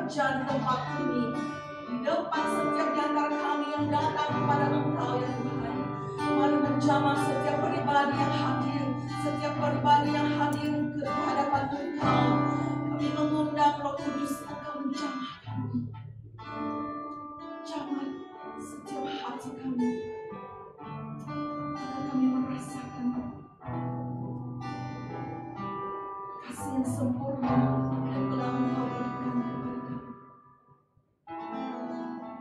bekerja di tempat ini, di depan setiap di antara kami yang datang kepada Engkau ya Tuhan. Mari menjamah setiap pribadi yang hadir, setiap pribadi yang hadir ke hadapan Engkau. Kami mengundang Roh Kudus, Engkau menjamah kami, jamah setiap hati kami, agar kami merasakan kasih yang sempurna yang telah Engkau berikan kepada kami.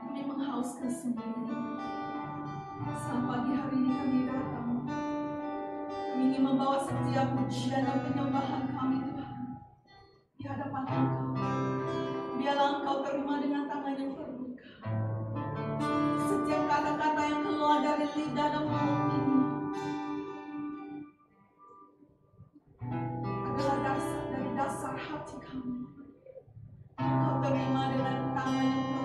Kami menghauskan semuanya. Saat pagi hari ini kami datang, kami ingin membawa setiap pujian dan penyembahan kami Tuhan di hadapan Engkau. Biarlah Engkau terima dengan tangan yang terbuka. Setiap kata-kata yang keluar dari lidah dan mulut ini adalah dasar dari dasar hati kami. Engkau terima dengan tangan yang terbuka.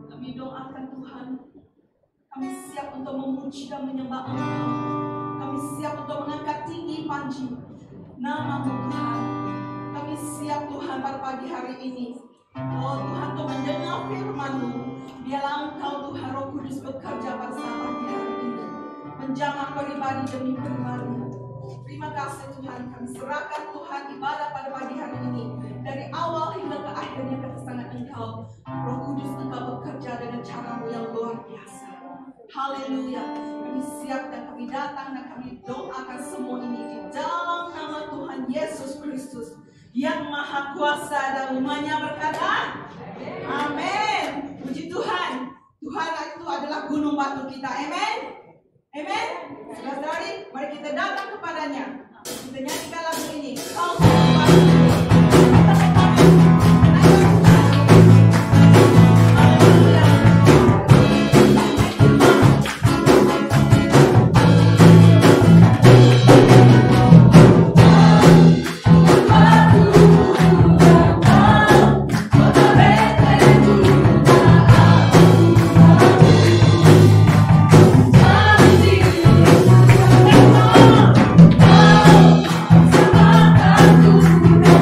Kami doakan Tuhan, kami siap untuk memuji dan menyembah Engkau. Kami siap untuk mengangkat tinggi panji nama-Mu Tuhan. Kami siap Tuhan pada pagi hari ini. Oh Tuhan, untuk mendengar firman-Mu. Biarlah Engkau Tuhan Roh Kudus bekerja pada saat pagi hari ini, menjamah pribadi demi pribadi. Terima kasih Tuhan, kami serahkan Tuhan ibadah pada pagi hari ini, dari awal hingga ke akhirnya ke tangan Engkau. Roh Kudus, Engkau bekerja dengan cara-Mu yang luar biasa. Haleluya. Kami siap dan kami datang dan kami doakan semua ini di dalam nama Tuhan Yesus Kristus yang Maha Kuasa, dan umatnya berkata amin. Puji Tuhan. Tuhan itu adalah gunung batu kita. Amin. Amin. Saudara-saudari, mari kita datang kepadanya. Kita nyanyikan lagu ini. Kau gunung batu. Oh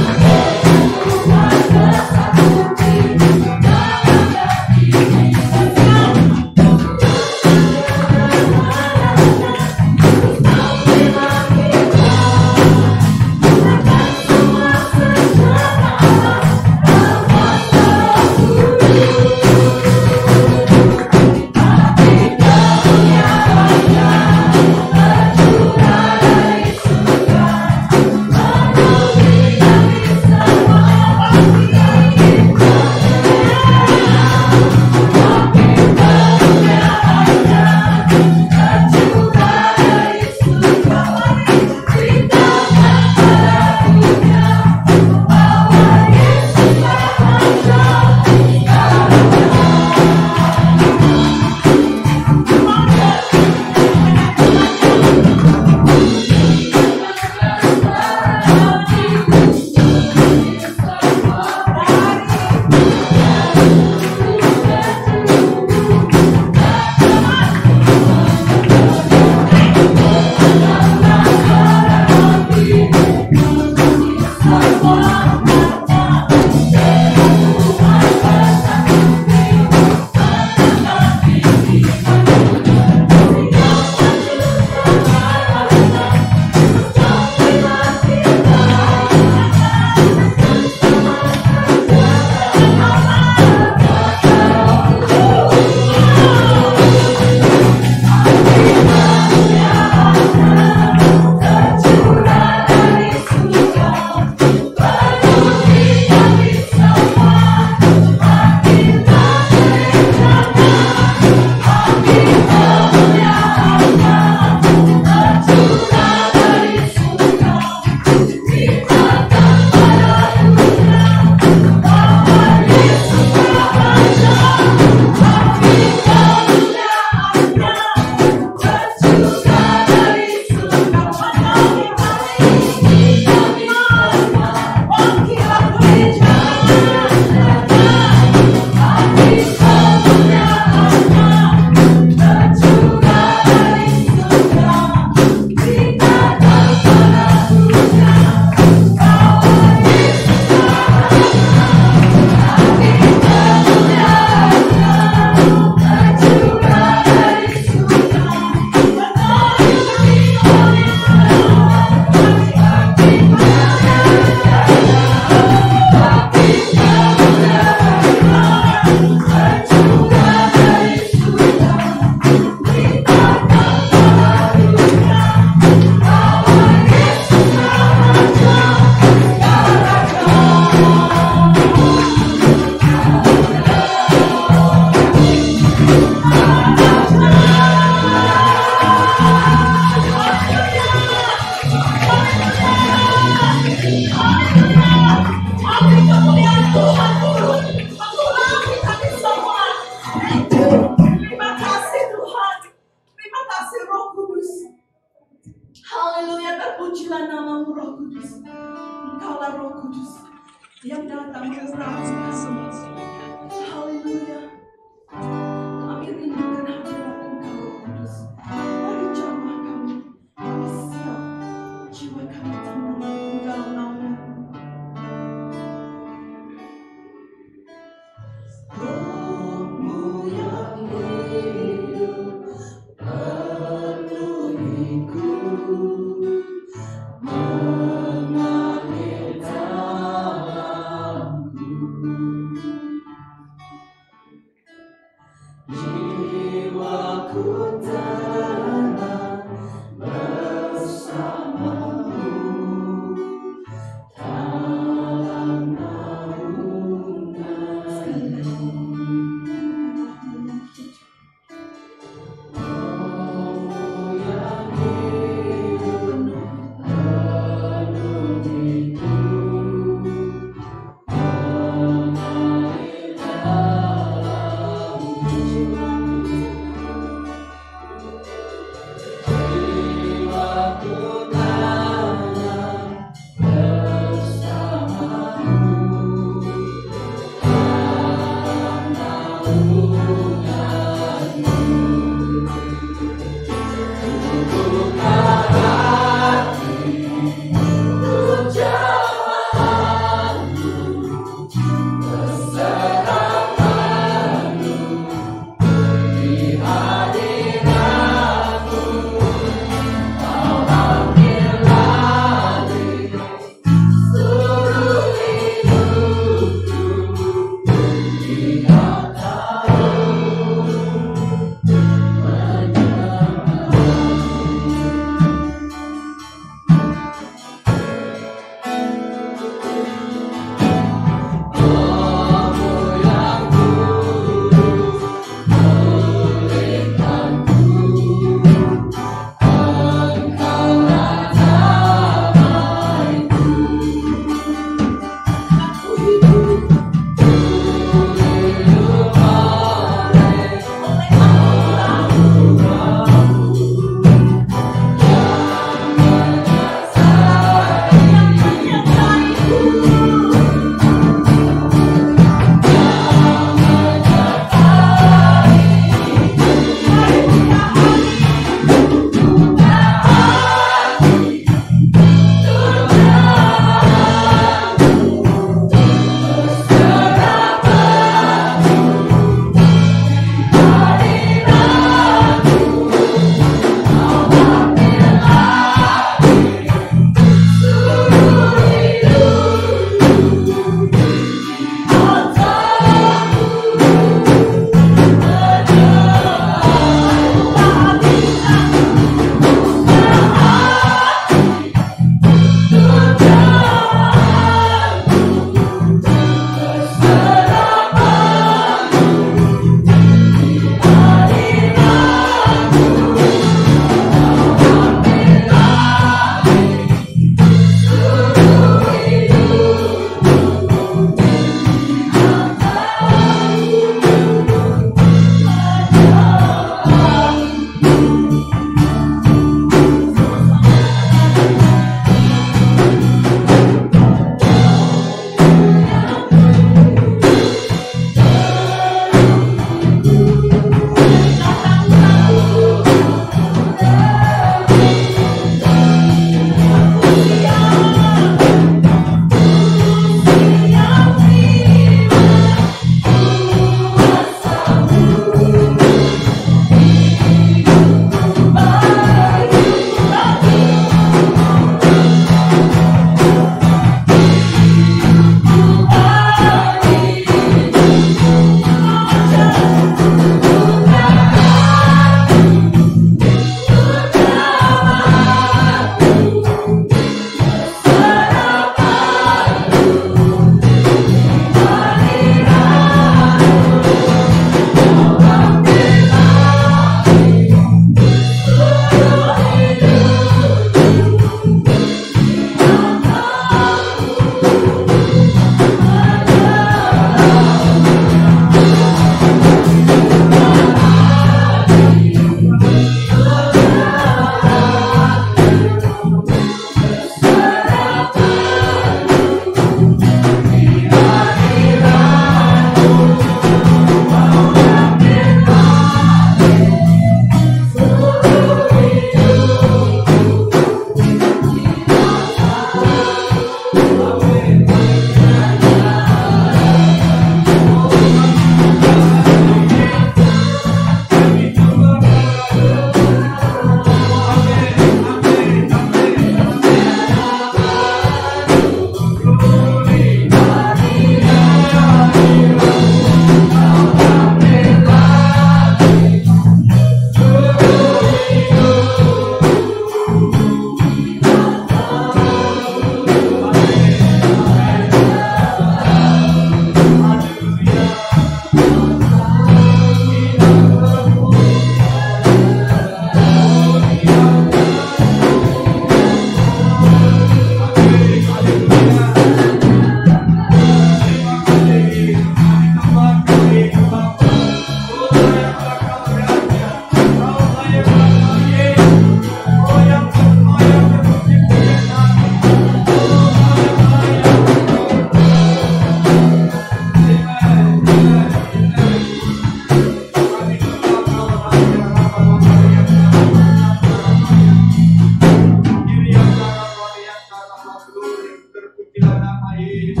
Terpujilah nama Yesus.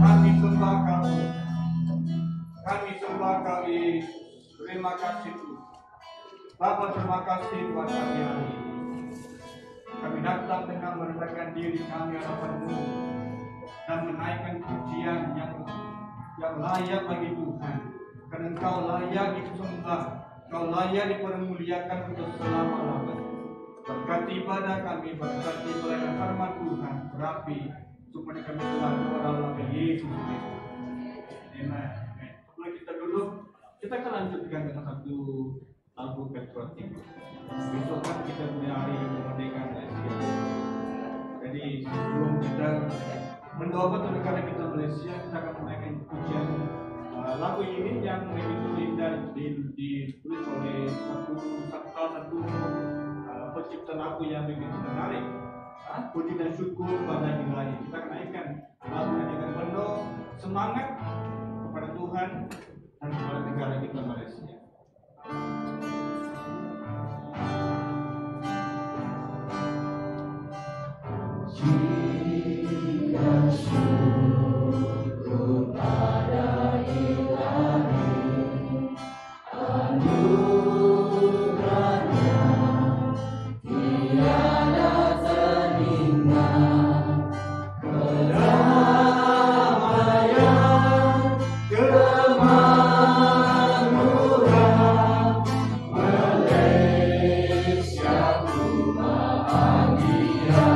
Kami sembah Kau. Kami sembah Kau Yesus. Terima kasih Tuhan. Bapa, terima kasih buat pagi hari ini. Kami datang dengan merendahkan diri kami hadapan-Mu dan menaikkan pujian yang layak bagi Tuhan. Karena Engkau layak disembah, Engkau layak dipermuliakan untuk selama-lamanya. Berkati ibadah kami, berkati pelayanan firman Tuhan, berapi supaya kami telah doa dalam nama Yesus Kristus. Amen. Sebelum kita duduk, kita akan lanjutkan dengan satu lagu patriotik. Besok kan kita punya hari kemerdekaan Malaysia. Jadi sebelum kita mendoakan negara kita Malaysia, kita akan menaikkan pujian lagu ini yang begitu indah ditulis oleh satu pencipta lagu yang begitu menarik. Puji dan syukur pada Ilahi. Kita akan naikkan lagu ini dengan penuh semangat kepada Tuhan dan kepada negara kita Malaysia. Jika syukur pada Ilahi, anugerahnya tiada terhingga, kedamaian, kemakmuran, Malaysia ku bahagia.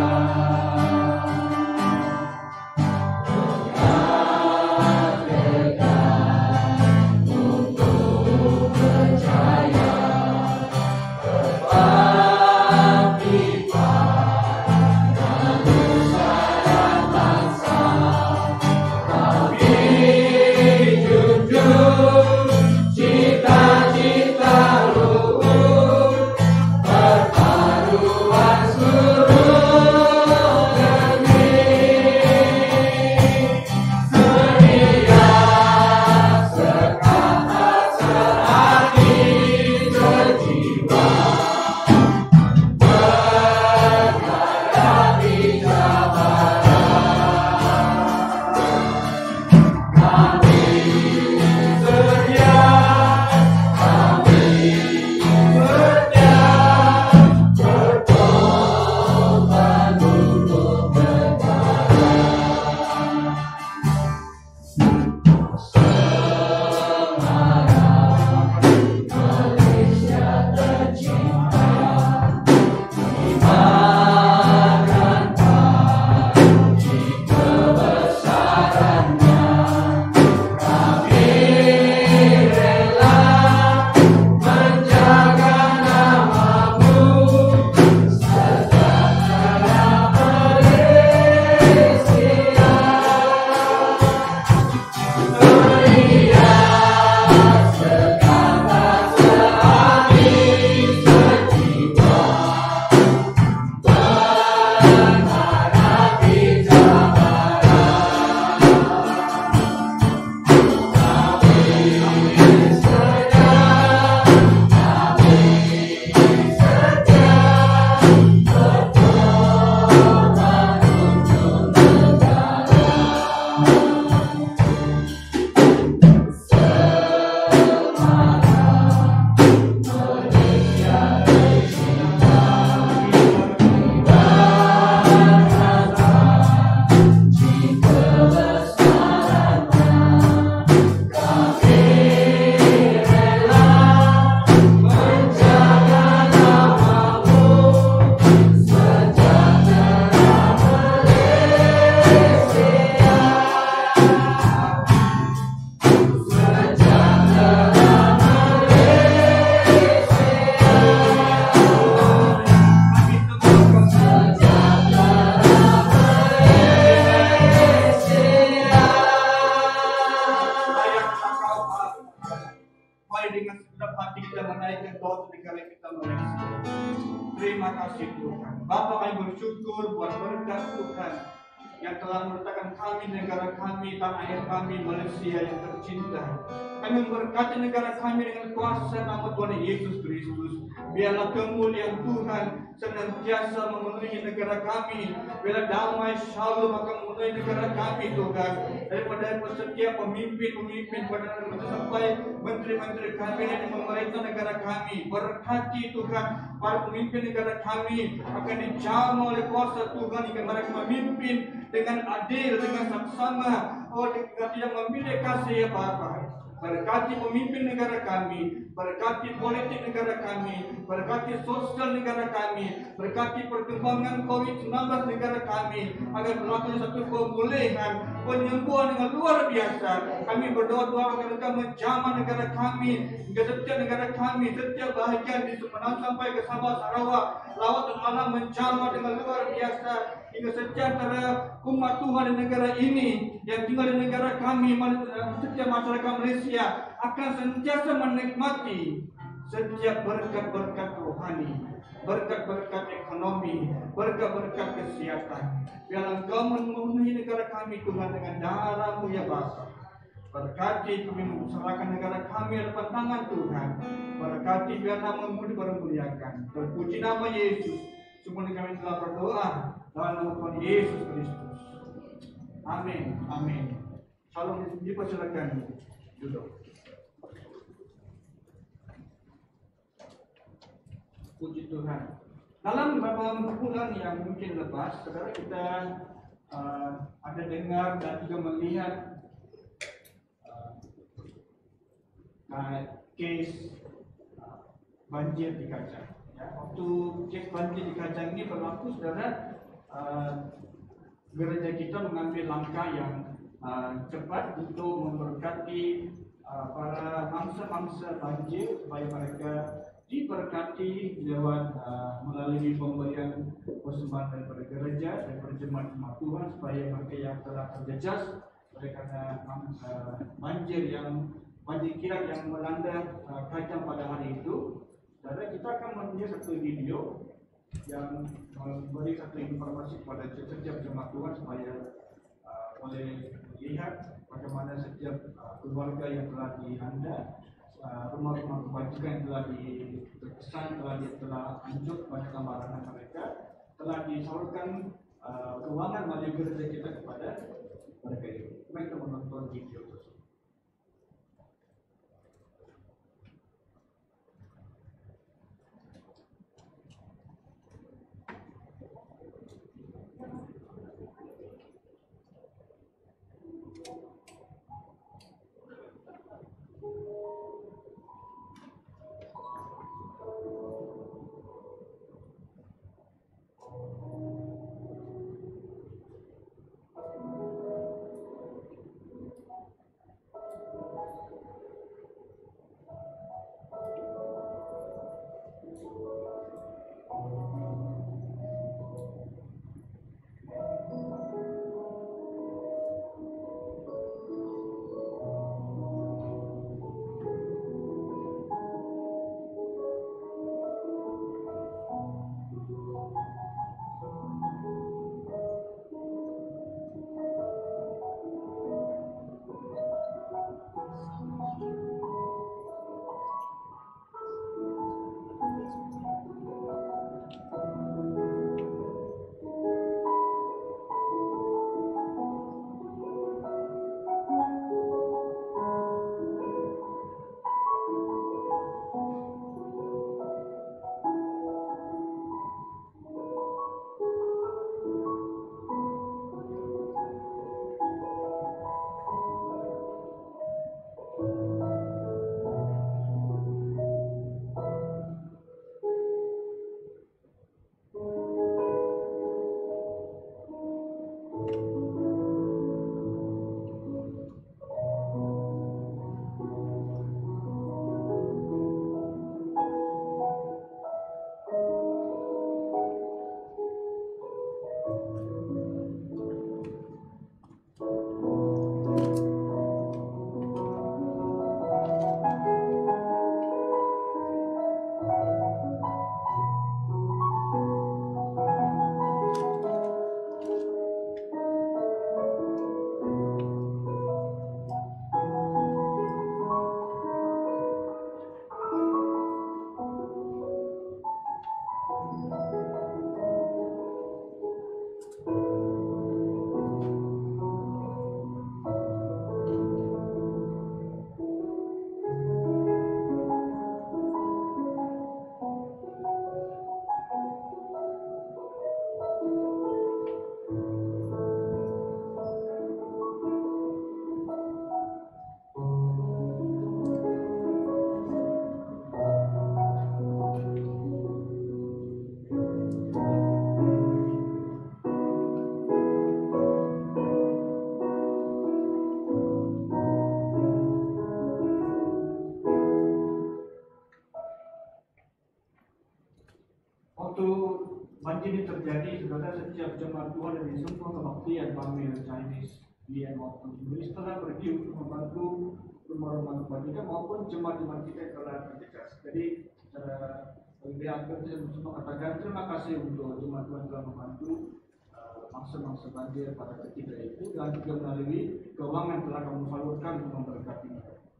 Terima kasih Tuhan. Bapa, kami bersyukur buat berkat Tuhan yang telah meletakkan kami, negara kami, tanah air kami, Malaysia yang tercinta. Kami memberkati negara kami dengan kuasa nama Tuhan Yesus Kristus. Biarlah kemuliaan Tuhan senantiasa memenuhi negara kami. Biarlah damai shalom akan memenuhi negara kami, Tuhan. Daripada setiap pemimpin-pemimpin sampai menteri-menteri kami yang memerintah negara kami. Berkati Tuhan para pemimpin negara kami akan dijamah oleh kuasa Tuhan hingga mereka memimpin dengan adil, dengan saksama, dengan tidak memilih kasih apa-apa. Berkati pemimpin negara kami, berkati politik negara kami, berkati sosial negara kami, berkati perkembangan COVID-19 negara kami, agar berlaku satu pemulihan, penyembuhan dengan luar biasa. Kami berdoa-doa agar Engkau menjamah negara kami, hingga setiap negara kami, setiap bahagian di Sumeneb sampai ke Sabah, Sarawak, laut dan alam menjamah dengan luar biasa. Hingga sejahtera umat Tuhan di negara ini yang tinggal di negara kami, setiap masyarakat Malaysia akan sentiasa menikmati setiap berkat-berkat rohani, berkat-berkat ekonomi, berkat-berkat kesehatan. Biarlah Engkau memenuhi negara kami Tuhan dengan darah-Mu ya Bapa. Berkati kami serahkan negara kami depan tangan Tuhan. Berkati biar nama-Mu dipermuliakan. Terpuji nama Yesus. Semua kami telah berdoa dalam nama Tuhan Yesus Kristus. Amin. Amin. Shalom. Dipersilakan duduk. Puji Tuhan. Dalam beberapa bulan yang mungkin lepas, saudara kita ada dengar dan juga melihat kes banjir di Kajang. Ya, waktu kes banjir di Kajang ini berlaku, saudara, gereja kita mengambil langkah yang cepat untuk memberkati para mangsa-mangsa banjir supaya mereka diberkati lewat melalui pemberian persembahan daripada gereja dan jemaat Tuhan supaya mereka yang telah terjejas oleh karena banjir kilat yang melanda Kajang pada hari itu. Saudara, kita akan melihat satu video yang memberi satu informasi kepada setiap jemaat Tuhan supaya boleh lihat bagaimana setiap keluarga yang telah dilanda, rumah-rumah kebajikan yang telah terkesan, telah hancur pada gambaran mereka, telah disalurkan keuangan melalui gereja kita kepada mereka itu. Mereka menonton video tersebut. Ian Pamil Chinese Ian maupun Inggris telah pergi untuk membantu rumah-rumah tempat kita maupun jemaat-jemaat kita yang telah terjejas. Jadi secara lebih akhir saya semua katakan terima kasih untuk jemaat-jemaat telah membantu mangsa-mangsa banjir pada ketika itu dan juga melalui keuangan telah kamu salurkan untuk memberkati mereka.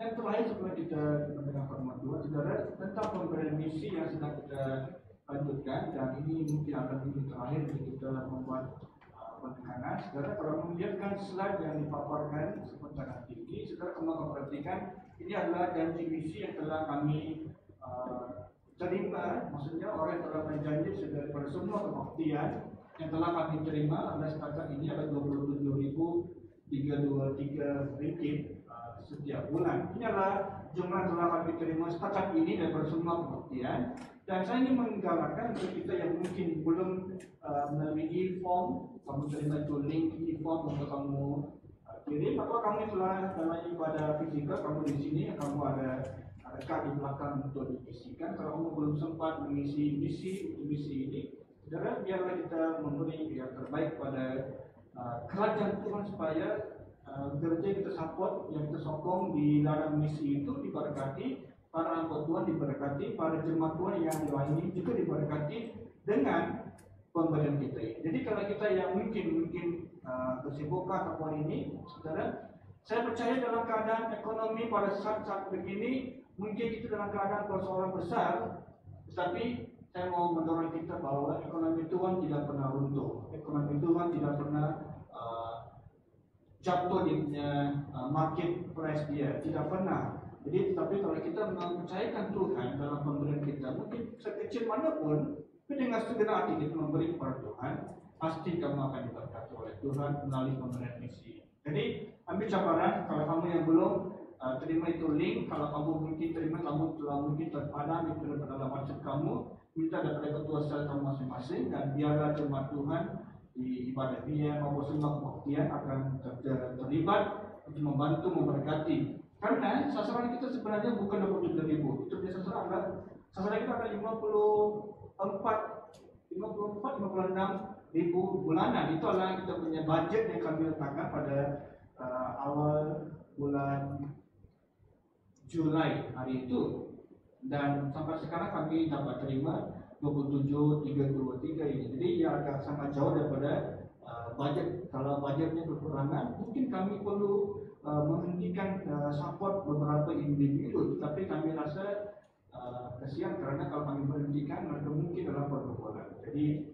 Dan terakhir sebelum kita mendengar firman Tuhan, saudara, tentang pemberian misi yang sedang kita lanjutkan dan ini mungkin akan menjadi terakhir untuk kita membuat penekanan. Saudara, kalau melihatkan slide yang dipaparkan sebentar tinggi, saudara kamu akan perhatikan ini adalah janji misi yang telah kami terima, maksudnya orang yang telah berjanji daripada semua kebaktian yang telah kami terima adalah setakat ini ada 27.323 ringgit setiap bulan. Ini adalah jumlah yang telah kami terima setakat ini daripada semua kebaktian. Dan saya ingin menggalakkan untuk kita yang mungkin belum melalui e-form, kamu terima itu link e-form untuk kamu kirim, atau kamu telah dalam ibadah fizikal, kamu di sini, kamu ada kad di belakang untuk diisikan. Kalau kamu belum sempat mengisi misi ini, saudara, biarlah kita memberi yang terbaik pada kerajaan Tuhan supaya kerja kita support, yang kita sokong di dalam misi itu diberkati, para anggota Tuhan diberkati, para jemaat Tuhan yang lainnya juga diberkati dengan pemberian kita ini. Jadi kalau kita yang mungkin kesibukan tahun ini, saudara, saya percaya dalam keadaan ekonomi pada saat begini mungkin kita dalam keadaan persoalan besar, tetapi saya mau mendorong kita bahwa ekonomi Tuhan tidak pernah runtuh, ekonomi Tuhan tidak pernah jatuh di market price dia, tidak pernah. Jadi tetapi kalau kita mempercayakan Tuhan dalam pemberian kita, mungkin sekecil manapun, tapi dengan segera hati kita memberi kepada Tuhan, pasti kamu akan diberkati oleh Tuhan melalui pemberian misi. Jadi ambil cabaran, kalau kamu yang belum terima itu link, kalau kamu mungkin terima, kamu telah mungkin terpadam itu dalam WhatsApp kamu, minta daripada ketua sel kamu masing-masing, dan biarlah jemaat Tuhan di ibadah dia maupun semua kebaktian akan terlibat untuk membantu memberkati. Karena sasaran kita sebenarnya bukan 27.000, itu biasa sasaran kita ada 56.000 bulanan. Itu adalah kita punya budget yang kami letakkan pada awal bulan Julai hari itu, dan sampai sekarang kami dapat terima 27.323 ini. Jadi ya agak sangat jauh daripada budget. Kalau budgetnya kekurangan, mungkin kami perlu menghentikan support beberapa individu, tapi kami rasa kasihan karena kalau kami berhentikan mereka mungkin dalam pergumulan. Jadi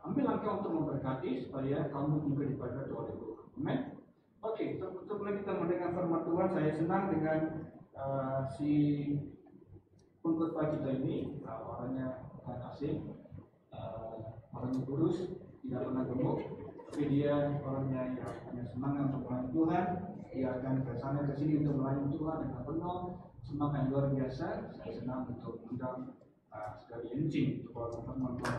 ambil langkah untuk memberkati supaya kamu juga diberkati oleh Tuhan. Amin. Oke, sebelum kita mendengar firman Tuhan, saya senang dengan si pengkhotbah kita ini, orangnya bukan asing, orangnya kurus, tidak pernah gemuk, tapi dia orangnya yang punya semangat untuk melayani Tuhan. Dia akan ke sana ke sini untuk melayani Tuhan dengan penuh semangat yang luar biasa. Saya senang untuk mengundang sekali encing untuk orang firman Tuhan.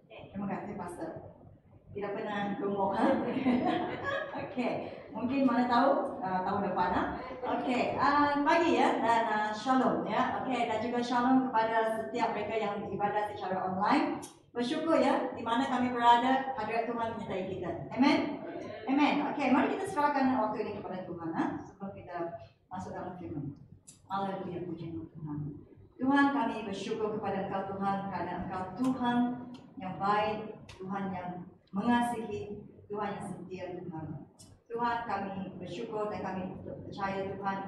Terima kasih Pastor. Tidak pernah gemuk, Oke, mungkin mana tahu tahun depan, Oke, pagi ya, dan shalom ya. Oke, dan juga shalom kepada setiap mereka yang ibadah secara online. Bersyukur ya, di mana kami berada, hadirat Tuhan menyertai kita. Amen. Amen. Oke, mari kita serahkan waktu ini kepada Tuhan, sebelum kita masuk dalam firman. Haleluya, puji Tuhan. Tuhan, kami bersyukur kepada Engkau Tuhan, karena Engkau Tuhan yang baik, Tuhan yang mengasihi, Tuhan yang setia Tuhan. Tuhan, kami bersyukur dan kami percaya Tuhan,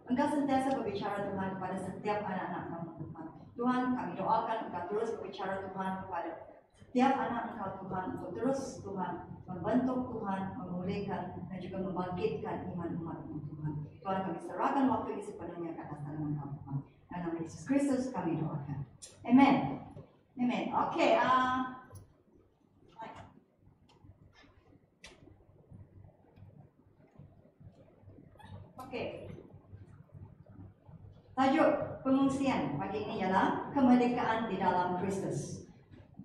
Engkau sentiasa berbicara Tuhan kepada setiap anak-anak kamu Tuhan. Tuhan, kami doakan Engkau terus berbicara Tuhan kepada setiap anak Engkau Tuhan, untuk terus Tuhan membentuk Tuhan, memulihkan dan juga membangkitkan iman umat-Mu Tuhan. Tuhan, kami serahkan waktu ini sepenuhnya ke atas tangan Engkau Tuhan. Dan nama Yesus Kristus kami doakan. Amen. Amen. Oke, Oke. Tajuk pengungsian pagi ini ialah kemerdekaan di dalam Kristus.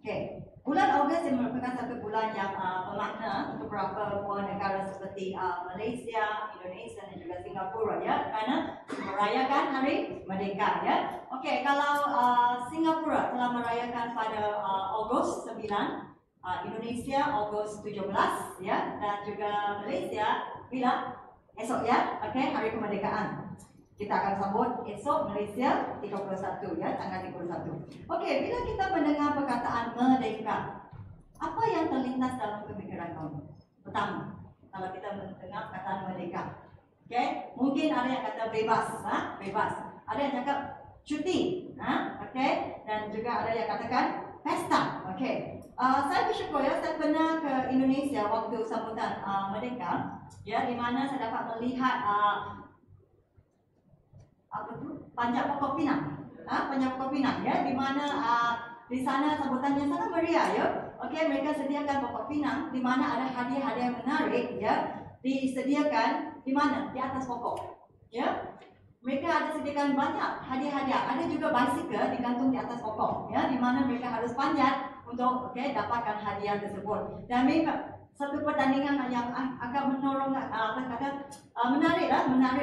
Okey, bulan Ogos yang merupakan satu bulan yang bermakna untuk beberapa buah negara seperti Malaysia, Indonesia dan juga Singapura ya, kerana merayakan Hari Merdeka ya. Okey, kalau Singapura telah merayakan pada Ogos 9, Indonesia Ogos 17 ya, dan juga Malaysia bila esok ya, okey, Hari Kemerdekaan. Kita akan sambut esok Malaysia 31 ya, tanggal 31. Okey, bila kita mendengar perkataan merdeka, apa yang terlintas dalam pemikiran kamu? Pertama, kalau kita mendengar perkataan merdeka, okey, mungkin ada yang kata bebas, bebas. Ada yang cakap cuti, okey, dan juga ada yang katakan pesta, okey. Saya bersyukur ya, saya pernah ke Indonesia waktu sambutan merdeka, ya, di mana saya dapat melihat Panjat Pokok Pinang, Panjat Pokok Pinang ya, di mana di sana sambutannya sangat meriah ya. Okey, mereka sediakan pokok pinang di mana ada hadiah-hadiah menarik ya, disediakan di mana? Di atas pokok. Ya. Mereka ada sediakan banyak hadiah-hadiah. Ada juga basikal digantung di atas pokok ya, di mana mereka harus panjat untuk dapatkan hadiah tersebut. Dan mereka satu pertandingan yang agak menarik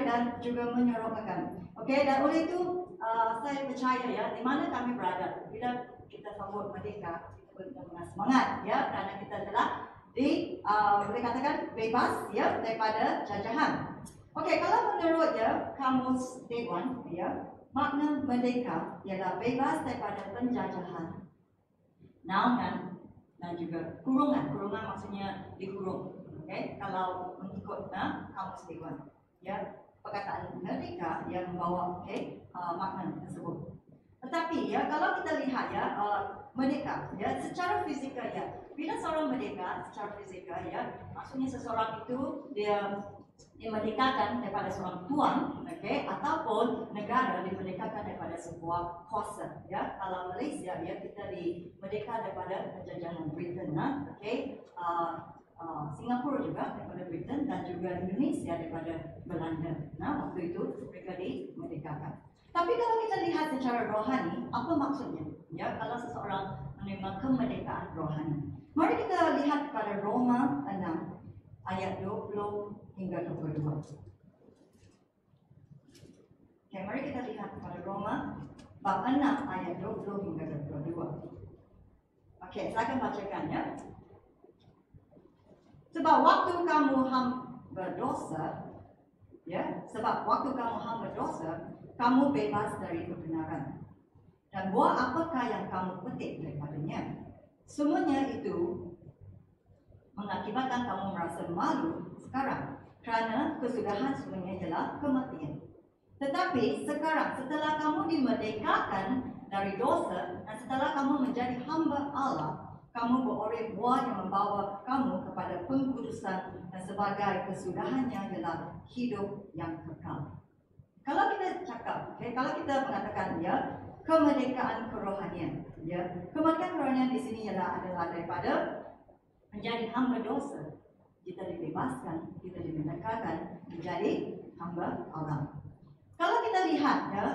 dan juga menyeronokkan. Okey, dan oleh itu saya percaya ya, di mana kami berada, bila kita sambut merdeka, kita benar dengan semangat ya, kerana kita telah boleh katakan bebas ya daripada jajahan. Okey, kalau menurut ya Kamus Dewan ya, makna merdeka ialah bebas daripada penjajahan, naungan dan juga kurungan. Kurungan maksudnya dikurung. Okey, kalau mengikut Kamus Dewan ya, perkataan merdeka yang membawa makna tersebut. Tetapi ya, kalau kita lihat ya, merdeka ya secara fizikal ya, bila seorang merdeka secara fizikal ya, maksudnya seseorang itu dia dimerdekakan daripada seorang tuan, okey, ataupun negara dimerdekakan daripada sebuah kuasa ya. Kalau Malaysia ya, kita dimerdeka daripada penjajahan Britain, okey. Singapura juga daripada Britain dan juga Indonesia daripada Belanda. Waktu itu mereka dimerdekakan. Tapi kalau kita lihat secara rohani, apa maksudnya? Ya, kalau seseorang menerima kemerdekaan rohani. Mari kita lihat pada Roma 6 ayat 20 hingga 22. Okay, mari kita lihat pada Roma bab 6 ayat 20 hingga 22. Okey, saya akan bacakan ya. Sebab waktu kamu berdosa, ya, sebab waktu kamu berdosa, kamu bebas dari kebenaran. Dan buah apakah yang kamu petik daripadanya? Semuanya itu mengakibatkan kamu merasa malu sekarang, kerana kesudahan semuanya ialah kematian. Tetapi sekarang, setelah kamu dimerdekakan dari dosa dan setelah kamu menjadi hamba Allah, kamu beroleh buah yang membawa kamu kepada pengkudusan dan sebagai kesudahannya ialah hidup yang kekal. Kalau kita cakap, kalau kita mengatakan ya, kemerdekaan kerohanian, ya, kemerdekaan kerohanian di sini adalah daripada menjadi hamba dosa, kita dibebaskan, kita dimerdekakan menjadi hamba Allah. Kalau kita lihat ya,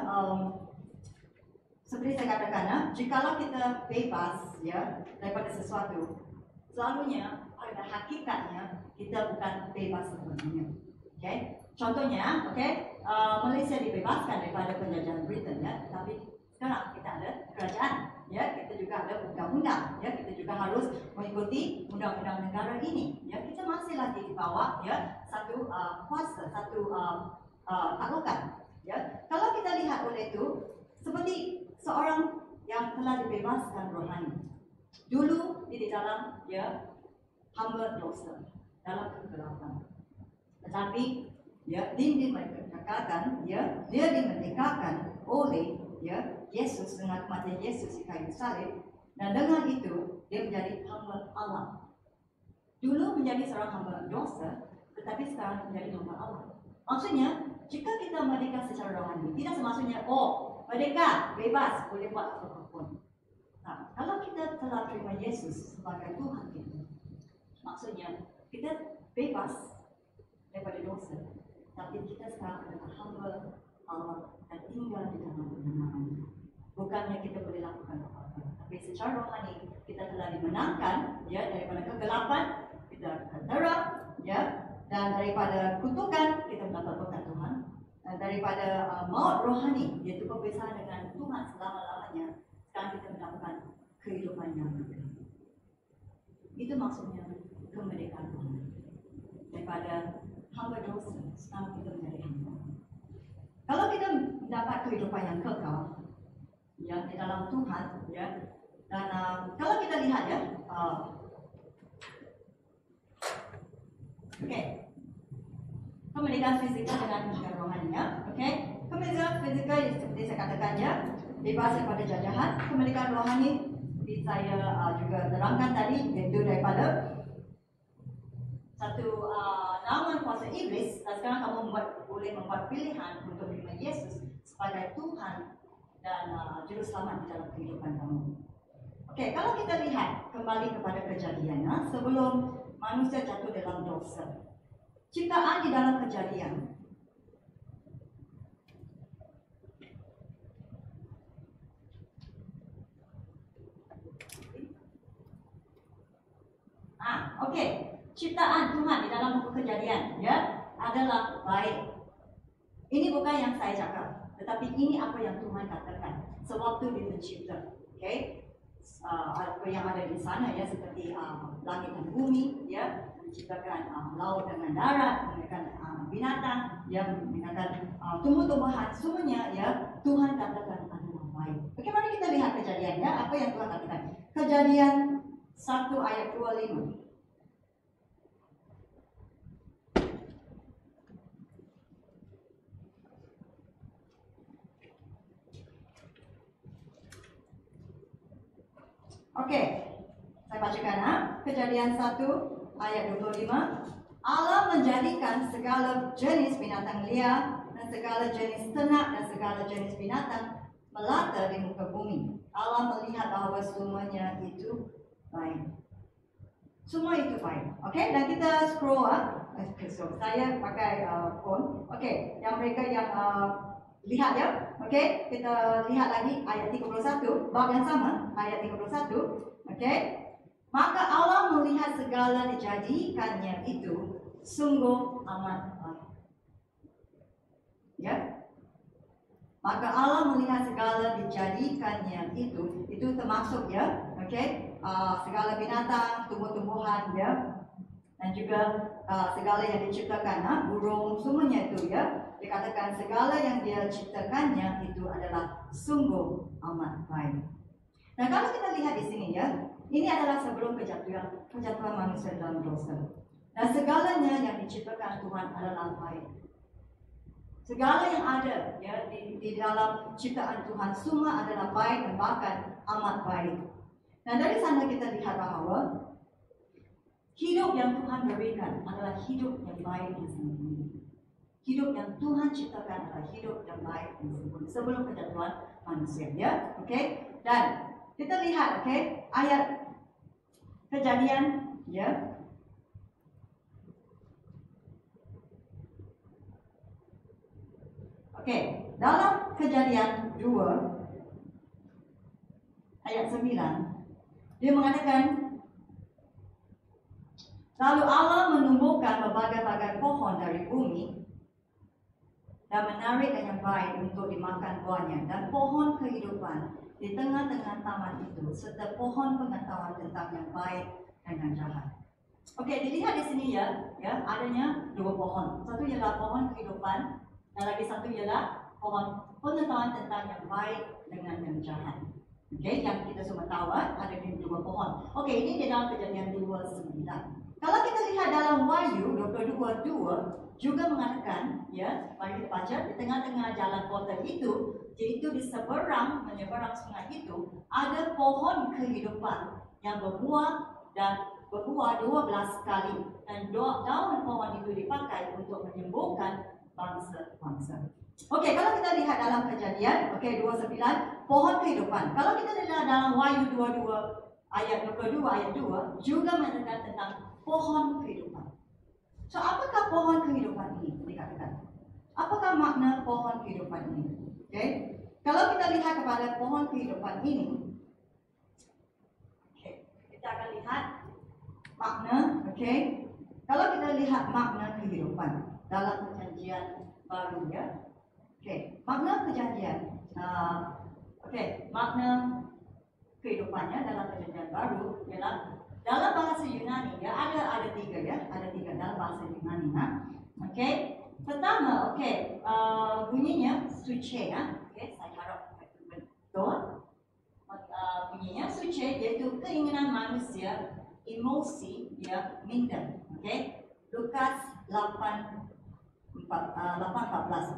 seperti saya katakan, jikalau kita bebas ya daripada sesuatu, selalunya pada hakikatnya kita bukan bebas sepenuhnya. Okay? Contohnya, Malaysia dibebaskan daripada penjajahan Britain ya, tapi sekarang kita ada kerajaan, ya, kita juga ada undang-undang, ya, kita juga harus mengikuti undang-undang negara ini, ya, kita masih lagi di bawah ya satu kuasa, satu taklukan, ya. Kalau kita lihat oleh itu seperti seorang yang telah dibebaskan rohani, dulu di dalam ya hamba dosa, dalam kegelapan, tetapi ya dimerdekakan, ya, dia dimerdekakan oleh ya Yesus dengan kematian Yesus di kayu salib, dan dengan itu dia menjadi hamba Allah. Dulu menjadi seorang hamba dosa, tetapi sekarang menjadi hamba Allah. Maksudnya, jika kita merdeka secara rohani, tidak semaksudnya merdeka, bebas, boleh buat apapun. Nah, kalau kita telah terima Yesus sebagai Tuhan kita, maksudnya kita bebas daripada dosa, tapi kita sekarang adalah hamba Allah dan tinggal di dalam kebenaran. Bukannya kita boleh lakukan apa-apa, tapi secara rohani kita telah dimenangkan ya daripada kegelapan, kita akan terang ya, dan daripada kutukan kita mendapat berkat Tuhan, dan daripada maut rohani iaitu perpisahan dengan Tuhan selama-lamanya, sekarang kita mendapatkan kehidupan yang kekal. Itu maksudnya kemerdekaan Tuhan. Daripada hamba dosa, sekarang kita menjadi hamba. Kalau kita mendapat kehidupan yang kekal ya di dalam Tuhan ya, dan kalau kita lihat ya, kemerdekaan fizikal dengan rohani ya, kemerdekaan fizikal seperti saya katakan ya, bebas daripada jajahan. Kemerdekaan rohani seperti saya juga terangkan tadi, iaitu daripada satu naungan kuasa iblis, dan sekarang kamu boleh membuat pilihan untuk menerima Yesus sebagai Tuhan dan juru selamat di dalam kehidupan kamu. Kalau kita lihat kembali kepada kejadian sebelum manusia jatuh dalam dosa, ciptaan di dalam kejadian ciptaan Tuhan di dalam buku Kejadian ya adalah baik. Ini bukan yang saya cakap, tetapi ini apa yang Tuhan katakan sewaktu dia mencipta. Apa yang ada di sana ya, seperti langit dan bumi ya, menciptakan laut dengan darat, menciptakan binatang ya, menciptakan tumbuh-tumbuhan, semuanya ya Tuhan katakan adalah baik. Bagaimana kita lihat Kejadian ya, apa yang Tuhan katakan? Kejadian 1 ayat 25. Saya bacakan Kejadian 1 ayat 25. Allah menjadikan segala jenis binatang liar dan segala jenis ternak dan segala jenis binatang melata di muka bumi. Allah melihat bahawa semuanya itu baik. Semua itu baik. Dan kita scroll saya pakai phone. Yang mereka yang lihat ya. Kita lihat lagi ayat 31, bab yang sama, ayat 31. Maka Allah melihat segala dijadikannya itu sungguh amat baik. Maka Allah melihat segala dijadikannya itu termasuk ya, segala binatang, tumbuh-tumbuhan ya, dan juga segala yang diciptakan, burung, semuanya itu ya. Dikatakan segala yang dia ciptakannya itu adalah sungguh amat baik. Nah, kalau kita lihat di sini ya, ini adalah sebelum kejatuhan manusia dalam dosa. Dan segalanya yang diciptakan Tuhan adalah baik. Segala yang ada ya di dalam ciptaan Tuhan semua adalah baik dan bahkan amat baik. Dan dari sana kita lihat bahawa hidup yang Tuhan berikan adalah hidup yang baik dan sempurna. Hidup yang Tuhan ciptakan adalah hidup yang baik dan sempurna sebelum kejatuhan manusia ya. Dan kita lihat ayat Kejadian ya. Dalam Kejadian 2 ayat 9 dia mengatakan, lalu Allah menumbuhkan berbagai-bagai pohon dari bumi dan menarik yang baik untuk dimakan buahnya, dan pohon kehidupan di tengah-tengah taman itu, serta pohon pengetahuan tentang yang baik dan yang jahat. Dilihat di sini ya, adanya dua pohon. Satu ialah pohon kehidupan, dan lagi satu ialah pohon pengetahuan tentang yang baik dengan yang jahat. Yang kita semua tahu ada di dua pohon. Ini di dalam Kejadian 2:9. Kalau kita lihat dalam Wahyu 22:2 juga mengatakan ya, mari kita baca, di tengah-tengah jalan kota itu, yaitu di menyeberang sungai itu, ada pohon kehidupan yang berbuah 12 kali, dan daun pohon itu dipakai untuk menyembuhkan bangsa-bangsa. Kalau kita lihat dalam Kejadian 29, pohon kehidupan. Kalau kita lihat dalam Wahyu 22 ayat 2 juga mengatakan tentang pohon kehidupan. Apakah pohon kehidupan ini dikatakan? Apakah makna pohon kehidupan ini? Kalau kita lihat kepada pohon kehidupan ini, makna, okay? Kalau kita lihat makna kehidupan dalam perjanjian baru ya, okay, makna perjanjian, makna kehidupannya dalam perjanjian baru ialah dalam bahasa Yunani ya, ada tiga ya, ada tiga dalam bahasa Yunani okay. Pertama, bunyinya suce ya, saya harap betul. Bunyinya suce iaitu keinginan manusia, emosi ya, minta, Lukas 8:14,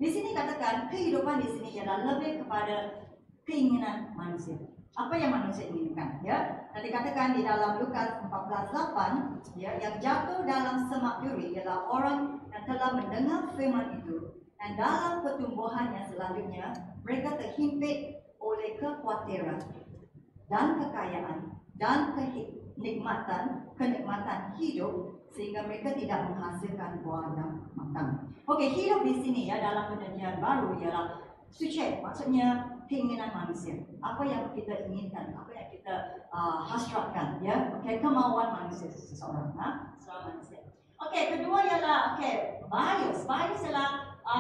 Di sini katakan kehidupan di sini ialah lebih kepada keinginan manusia. Apa yang manusia inginkan ya? Dan dikatakan di dalam Lukas 14:8 ya, yang jatuh dalam semak duri ialah orang yang telah mendengar firman itu dan dalam pertumbuhannya selanjutnya mereka terhimpit oleh kekhawatiran dan kekayaan dan kenikmatan hidup sehingga mereka tidak menghasilkan buah yang matang. Hidup di sini ya dalam perjanjian baru ialah suci, maksudnya keinginan manusia. Apa yang kita inginkan, apa yang kita hasratkan ya, kemauan manusia seseorang, seorang manusia. Kedua ialah bias. Bias ialah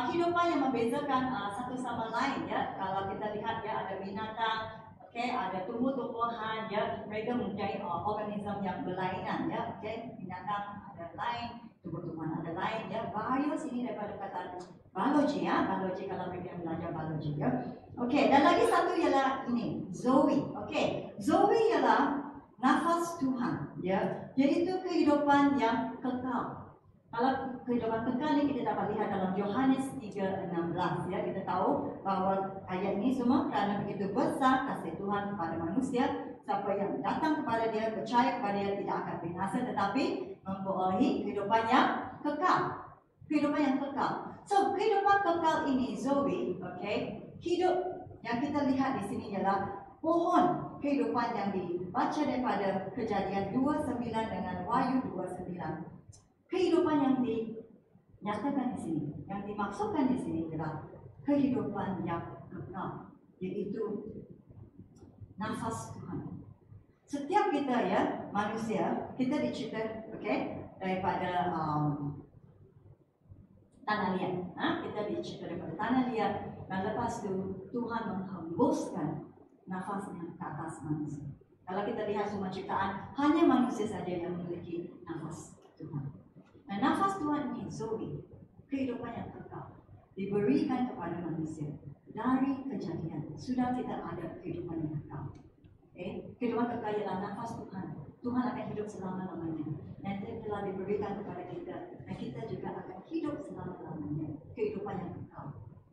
kehidupan yang membezakan satu sama lain ya. Kalau kita lihat ya, ada binatang, ada tumbuh-tumbuhan ya, mereka mempunyai organisme yang berlainan ya, binatang ada lain, tumbuh-tumbuhan ada lain ya. Bias ini daripada kata biologi ya, biologi kalau mereka belajar biologi ya. Dan lagi satu ialah ini, Zoe. Zoe ialah nafas Tuhan ya. Jadi itu kehidupan yang kekal. Kalau kehidupan kekal ini kita dapat lihat dalam Yohanes 3:16 ya. Kita tahu bahwa ayat ini semua kerana begitu besar kasih Tuhan kepada manusia, siapa yang datang kepada Dia, percaya kepada Dia tidak akan binasa tetapi memperoleh kehidupan yang kekal. Kehidupan yang kekal. So kehidupan kekal ini Zoe, hidup yang kita lihat di sini ialah pohon kehidupan yang dibaca daripada Kejadian 29 dengan Wahyu 29. Kehidupan yang dinyatakan di sini, yang dimaksudkan di sini adalah kehidupan yang kekal, yaitu nafas Tuhan. Setiap kita ya manusia, kita dicipta daripada tanah liat. Kita dicipta daripada tanah liat dan lepas itu Tuhan menghembuskan nafasnya ke atas manusia. Kalau kita lihat semua ciptaan, hanya manusia saja yang memiliki nafas Tuhan. Dan nafas Tuhan ini Zoe, kehidupan yang kekal, diberikan kepada manusia dari kejadian. Sudah tidak ada kehidupan yang kekal. Kehidupan kekal ialah nafas Tuhan. Tuhan akan hidup selama-lamanya. Dan dia telah diberikan kepada kita. Dan kita juga akan hidup selama-lamanya. Kehidupan yang kekal.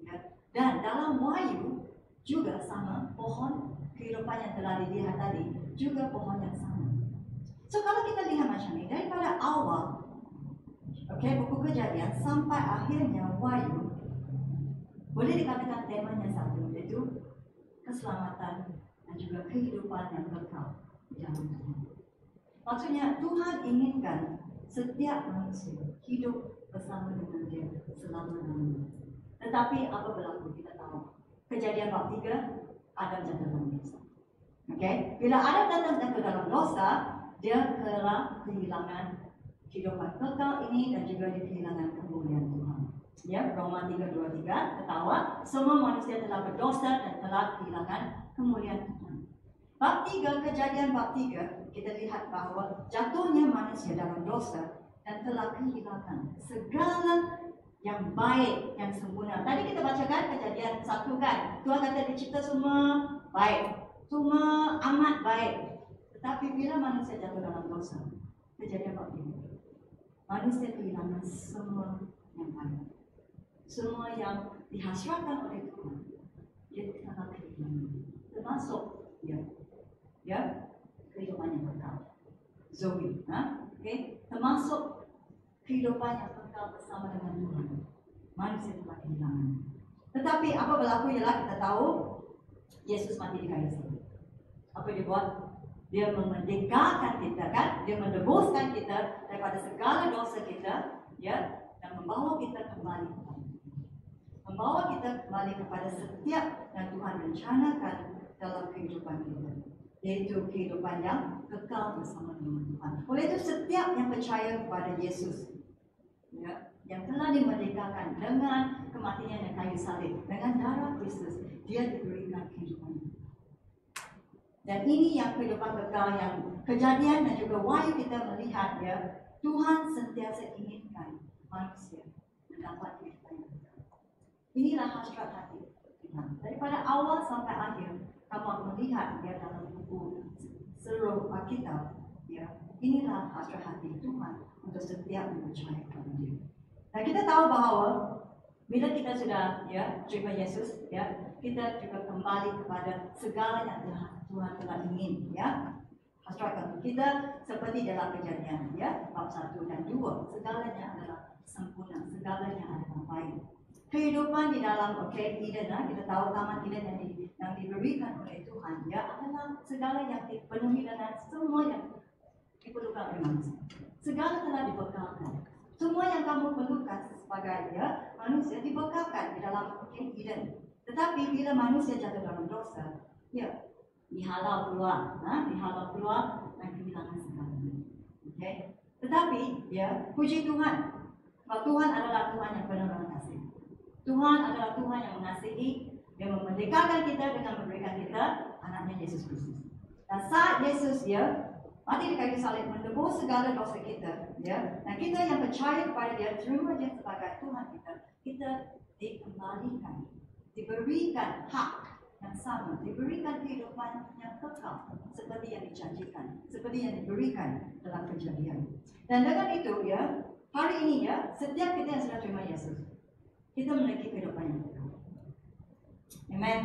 Ya. Dan dalam Wahyu juga sama, pohon kehidupan yang telah dilihat tadi juga pohon yang sama. So kalau kita lihat macam ni, daripada awal buku Kejadian sampai akhirnya Wahyu, boleh dikatakan temanya satu, iaitu keselamatan dan juga kehidupan yang kekal di dalam Tuhan. Maksudnya Tuhan inginkan setiap manusia hidup bersama dengan Dia selama-lamanya. Tetapi apa berlaku kita tahu. Kejadian bab 3, Adam jatuh dalam dosa. Bila Adam jatuh dalam dosa, dia telah kehilangan kehidupan kekal ini dan juga dia kehilangan kemuliaan Tuhan. Ya, Roma 3:23 ketawa semua manusia telah berdosa dan telah kehilangan kemuliaan Tuhan. Bab 3, Kejadian bab 3, kita lihat bahawa jatuhnya manusia dalam dosa dan telah kehilangan segala yang baik, yang sempurna. Tadi kita bacakan Kejadian 1 kan, Tuhan kata dicipta semua baik, semua amat baik. Tetapi bila manusia jatuh dalam dosa, Kejadian bab 3, manusia kehilangan semua yang baik, semua yang dihasratkan oleh Tuhan, dia telah kehilangan, termasuk kehidupan yang kekal, Zoe, termasuk kehidupan yang kekal bersama dengan Tuhan, manusia telah kehilangan. Tetapi apa berlaku ialah kita tahu Yesus mati di kayu salib. Apa dia buat? Dia memerdekakan kita kan, dia menebuskan kita daripada segala dosa kita, ya, dan membawa kita kembali kepada Tuhan. Membawa kita kembali kepada setiap yang Tuhan rencanakan dalam kehidupan kita. yaitu kehidupan yang kekal bersama dengan Tuhan. Oleh itu setiap yang percaya kepada Yesus, ya, yang telah dimerdekakan dengan kematian yang kayu salib, dengan darah Kristus, dia diberikan kehidupan. Dan ini yang kehidupan kekal yang Kejadian dan juga Wahyu kita melihat, ya, Tuhan sentiasa inginkan manusia mendapat kehidupan yang kekal. Inilah hasrat hati Tuhan. Daripada awal sampai akhir, kamu akan melihat, ya, dalam buku seluruh Alkitab, ya, inilah hasrat hati Tuhan untuk setiap yang percaya kepada Dia. Dan kita tahu bahawa bila kita sudah, ya, terima Yesus, ya, kita juga kembali kepada segala yang Tuhan telah ingin, ya. Hasrat kita seperti dalam Kejadian, ya, bab 1 dan 2, segalanya adalah sempurna, segalanya adalah baik. Kehidupan di dalam Eden, kita tahu taman Eden yang diberikan oleh Tuhan, ya, adalah segala yang dipenuhi dengan semua yang diperlukan oleh manusia. Segala telah dibekalkan. Semua yang kamu perlukan sebagai, ya, manusia dibekalkan di dalam Eden. Tetapi bila manusia jatuh dalam dosa, ya, dihalau keluar dan kehilangan segalanya. Okay? Tetapi, ya, puji Tuhan, bahwa Tuhan adalah Tuhan yang penuh dengan kasih. Tuhan adalah Tuhan yang mengasihi, yang memerdekakan kita dengan memberikan kita anaknya Yesus Kristus. Dan saat Yesus, ya, mati di kayu salib menebus segala dosa kita, ya, dan kita yang percaya kepada Dia, terima Dia sebagai Tuhan kita dikembalikan, diberikan hak yang sama, diberikan kehidupan yang kekal seperti yang dijanjikan, seperti yang diberikan dalam Kejadian. Dan dengan itu, ya, hari ini, ya, setiap kita yang sudah terima Yesus, kita memiliki kehidupan yang kekal. Amen.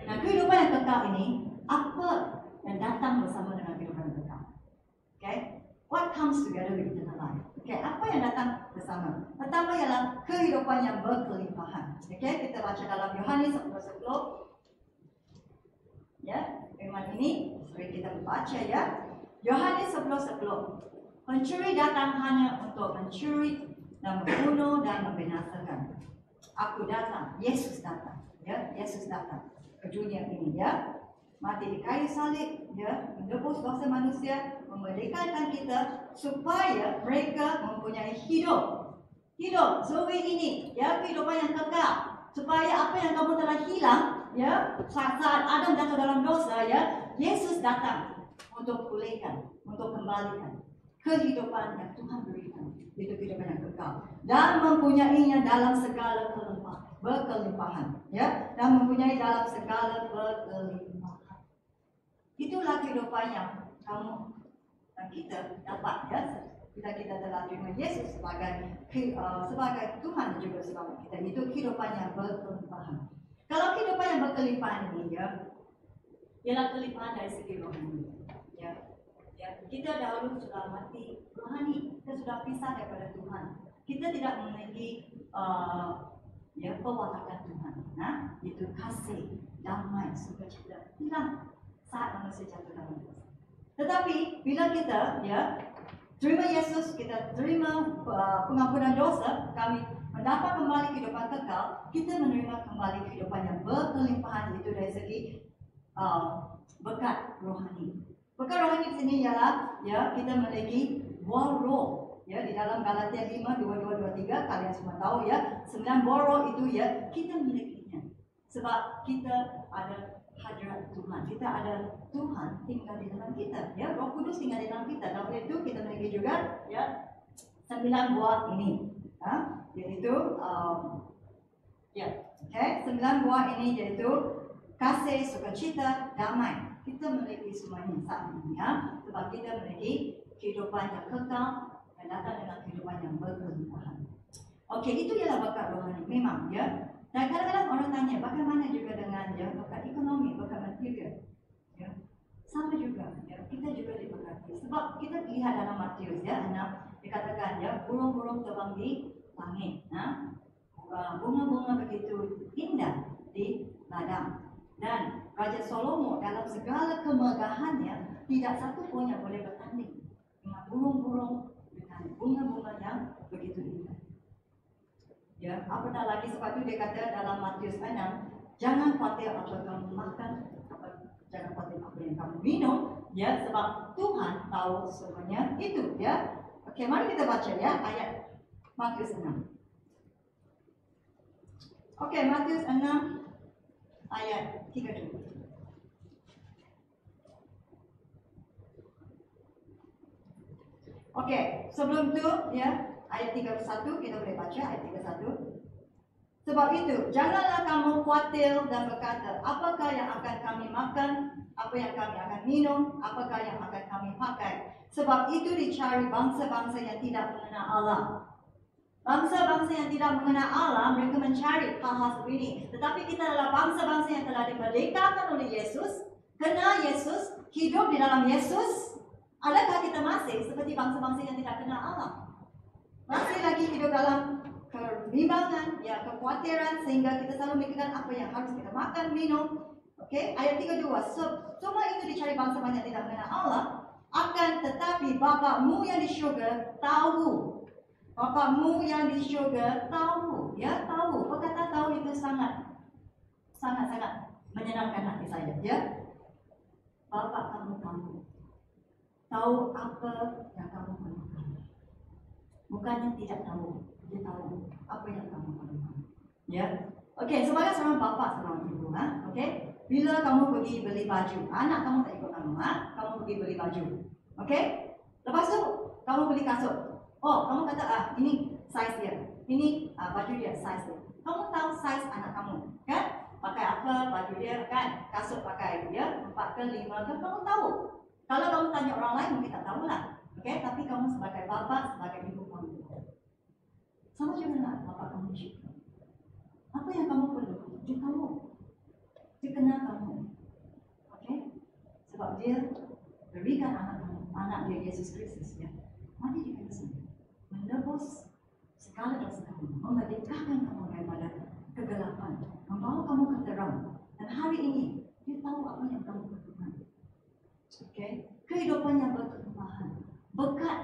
Nah, kehidupan yang kekal ini, apa yang datang bersama dengan kehidupan yang kekal? Okay? What comes together with eternal life? Okay, apa yang datang bersama? Pertama ialah kehidupan yang berkelimpahan. Okay, kita baca dalam Yohanes 10. Ya, firman ini sering kita baca, ya. Yohanes 10:10. Pencuri datang hanya untuk mencuri dan membunuh dan membinasakan. Aku datang, Yesus datang, ya, Yesus datang ke dunia ini, ya. Mati di kayu salib, ya, menebus dosa manusia, memerdekakan kita supaya mereka mempunyai hidup Zoe ini, ya, kehidupan yang kekal, supaya apa yang kamu telah hilang, ya, saat Adam jatuh dalam dosa, ya, Yesus datang untuk pulihkan, untuk kembalikan kehidupan yang Tuhan berikan, itu kehidupan yang kekal, dan mempunyainya dalam segala berkelimpahan, ya, dan mempunyai dalam segala berkelimpahan. Itulah kehidupan yang kamu dan kita dapat, ya, bila kita telah terima Yesus sebagai Tuhan dan juga selamat kita. Itu kehidupan yang berkelimpahan. Kalau kehidupan yang berkelimpahan ini, ya, ialah kelimpahan dari segi rohani, ya. Ya, kita dahulu sudah mati rohani, kita sudah pisah daripada Tuhan. Kita tidak memiliki ya, perwatakan Tuhan. Nah, itu kasih, damai, sukacita hilang saat manusia jatuh dalam dosa. Tetapi bila kita, ya, terima Yesus, kita terima pengampunan dosa, kami mendapat kembali kehidupan kekal, kita menerima kembali kehidupan yang berkelimpahan, itu dari segi berkat rohani. Berkat rohani di sini ialah, ya, kita memiliki buah roh, ya, di dalam Galatia 5:22-23, kalian semua tahu, ya, 9 buah roh itu, ya, kita milikinya sebab kita ada hadirat Tuhan, kita ada Tuhan tinggal di dalam kita, ya, Roh Kudus tinggal di dalam kita. Dan oleh itu kita memiliki juga, ya, 9 buah ini, yaitu ya, okay, 9 buah ini yaitu kasih, sukacita, damai. Kita memiliki semuanya saat ini, ya, sebab kita memiliki kehidupan yang kekal yang datang dengan kehidupan yang berkelimpahan. Okey, itu ialah bakat rohani memang, ya. Dan kadang-kadang orang tanya bagaimana juga dengan, ya, bakat ekonomi, bakat material, ya. Sama juga, ya, kita juga diberkati. Sebab kita lihat dalam Matius, ya, 6 dikatakan, ya, burung-burung terbang di langit, bunga-bunga begitu indah di ladang. Dan Raja Salomo dalam segala kemegahannya tidak satu pun yang boleh bertanding dengan burung-burung, dengan bunga-bunga yang begitu indah. Ya, apatah lagi sebab itu dia kata dalam Matius 6, jangan khawatir apa kamu makan, apa jangan khawatir apa yang kamu minum, ya, sebab Tuhan tahu semuanya itu, ya. Okey, mari kita baca ya ayat Matius 6. Okey, Matius 6 ayat 32. Okey, sebelum tu ya, ayat 31 kita boleh baca ayat 31. Sebab itu, janganlah kamu khawatir dan berkata, apakah yang akan kami makan, apa yang kami akan minum, apakah yang akan kami pakai. Sebab itu dicari bangsa-bangsa yang tidak mengenal Allah. Bangsa-bangsa yang tidak mengenal Allah, mereka mencari hal-hal seperti ini. Tetapi kita adalah bangsa-bangsa yang telah dimerdekakan oleh Yesus, kenal Yesus, hidup di dalam Yesus. Adakah kita masih seperti bangsa-bangsa yang tidak kenal Allah? Masih lagi hidup dalam kebimbangan, ya, kekhawatiran, sehingga kita selalu memikirkan apa yang harus kita makan, minum. Okey, ayat 32. Semua itu dicari bangsa-bangsa yang tidak mengenal Allah, akan tetapi Bapa-Mu yang di syurga tahu. Bapa-Mu yang di syurga tahu, ya, tahu. Perkataan tahu itu sangat menyenangkan hati saya, ya. Bapa kamu tahu apa yang kamu perlukan. Bukannya tidak tahu, dia tahu apa yang kamu perlukan. Ya, okey. Sebagai seorang bapa, seorang ibu, okey. Bila kamu pergi beli baju, anak kamu tak ikut kamu, kamu pergi beli baju, okey. Lepas tu kamu beli kasut. Oh, kamu kata ini size dia, ini baju dia size dia. Kamu tahu size anak kamu, kan? Pakai apa baju dia, kan? Kasut pakai dia 4 ke 5 ke, kamu tahu. Kalau kamu tanya orang lain mungkin tak tahulah. Okey, tapi kamu sebagai bapa, sebagai ibu kamu tahu. Sama juga lah bapa kamu juga. Apa yang kamu perlu? Dia tahu. Dia kenal kamu. Okey? Sebab dia berikan anak kamu, anak dia Yesus Kristus, ya. Mati di kayu salib, menebus segala dosa kamu, memerdekakan kamu daripada kegelapan, membawa kamu ke terang. Dan hari ini dia tahu apa yang kamu perlukan. Okay. Kehidupan yang berkelimpahan, berkat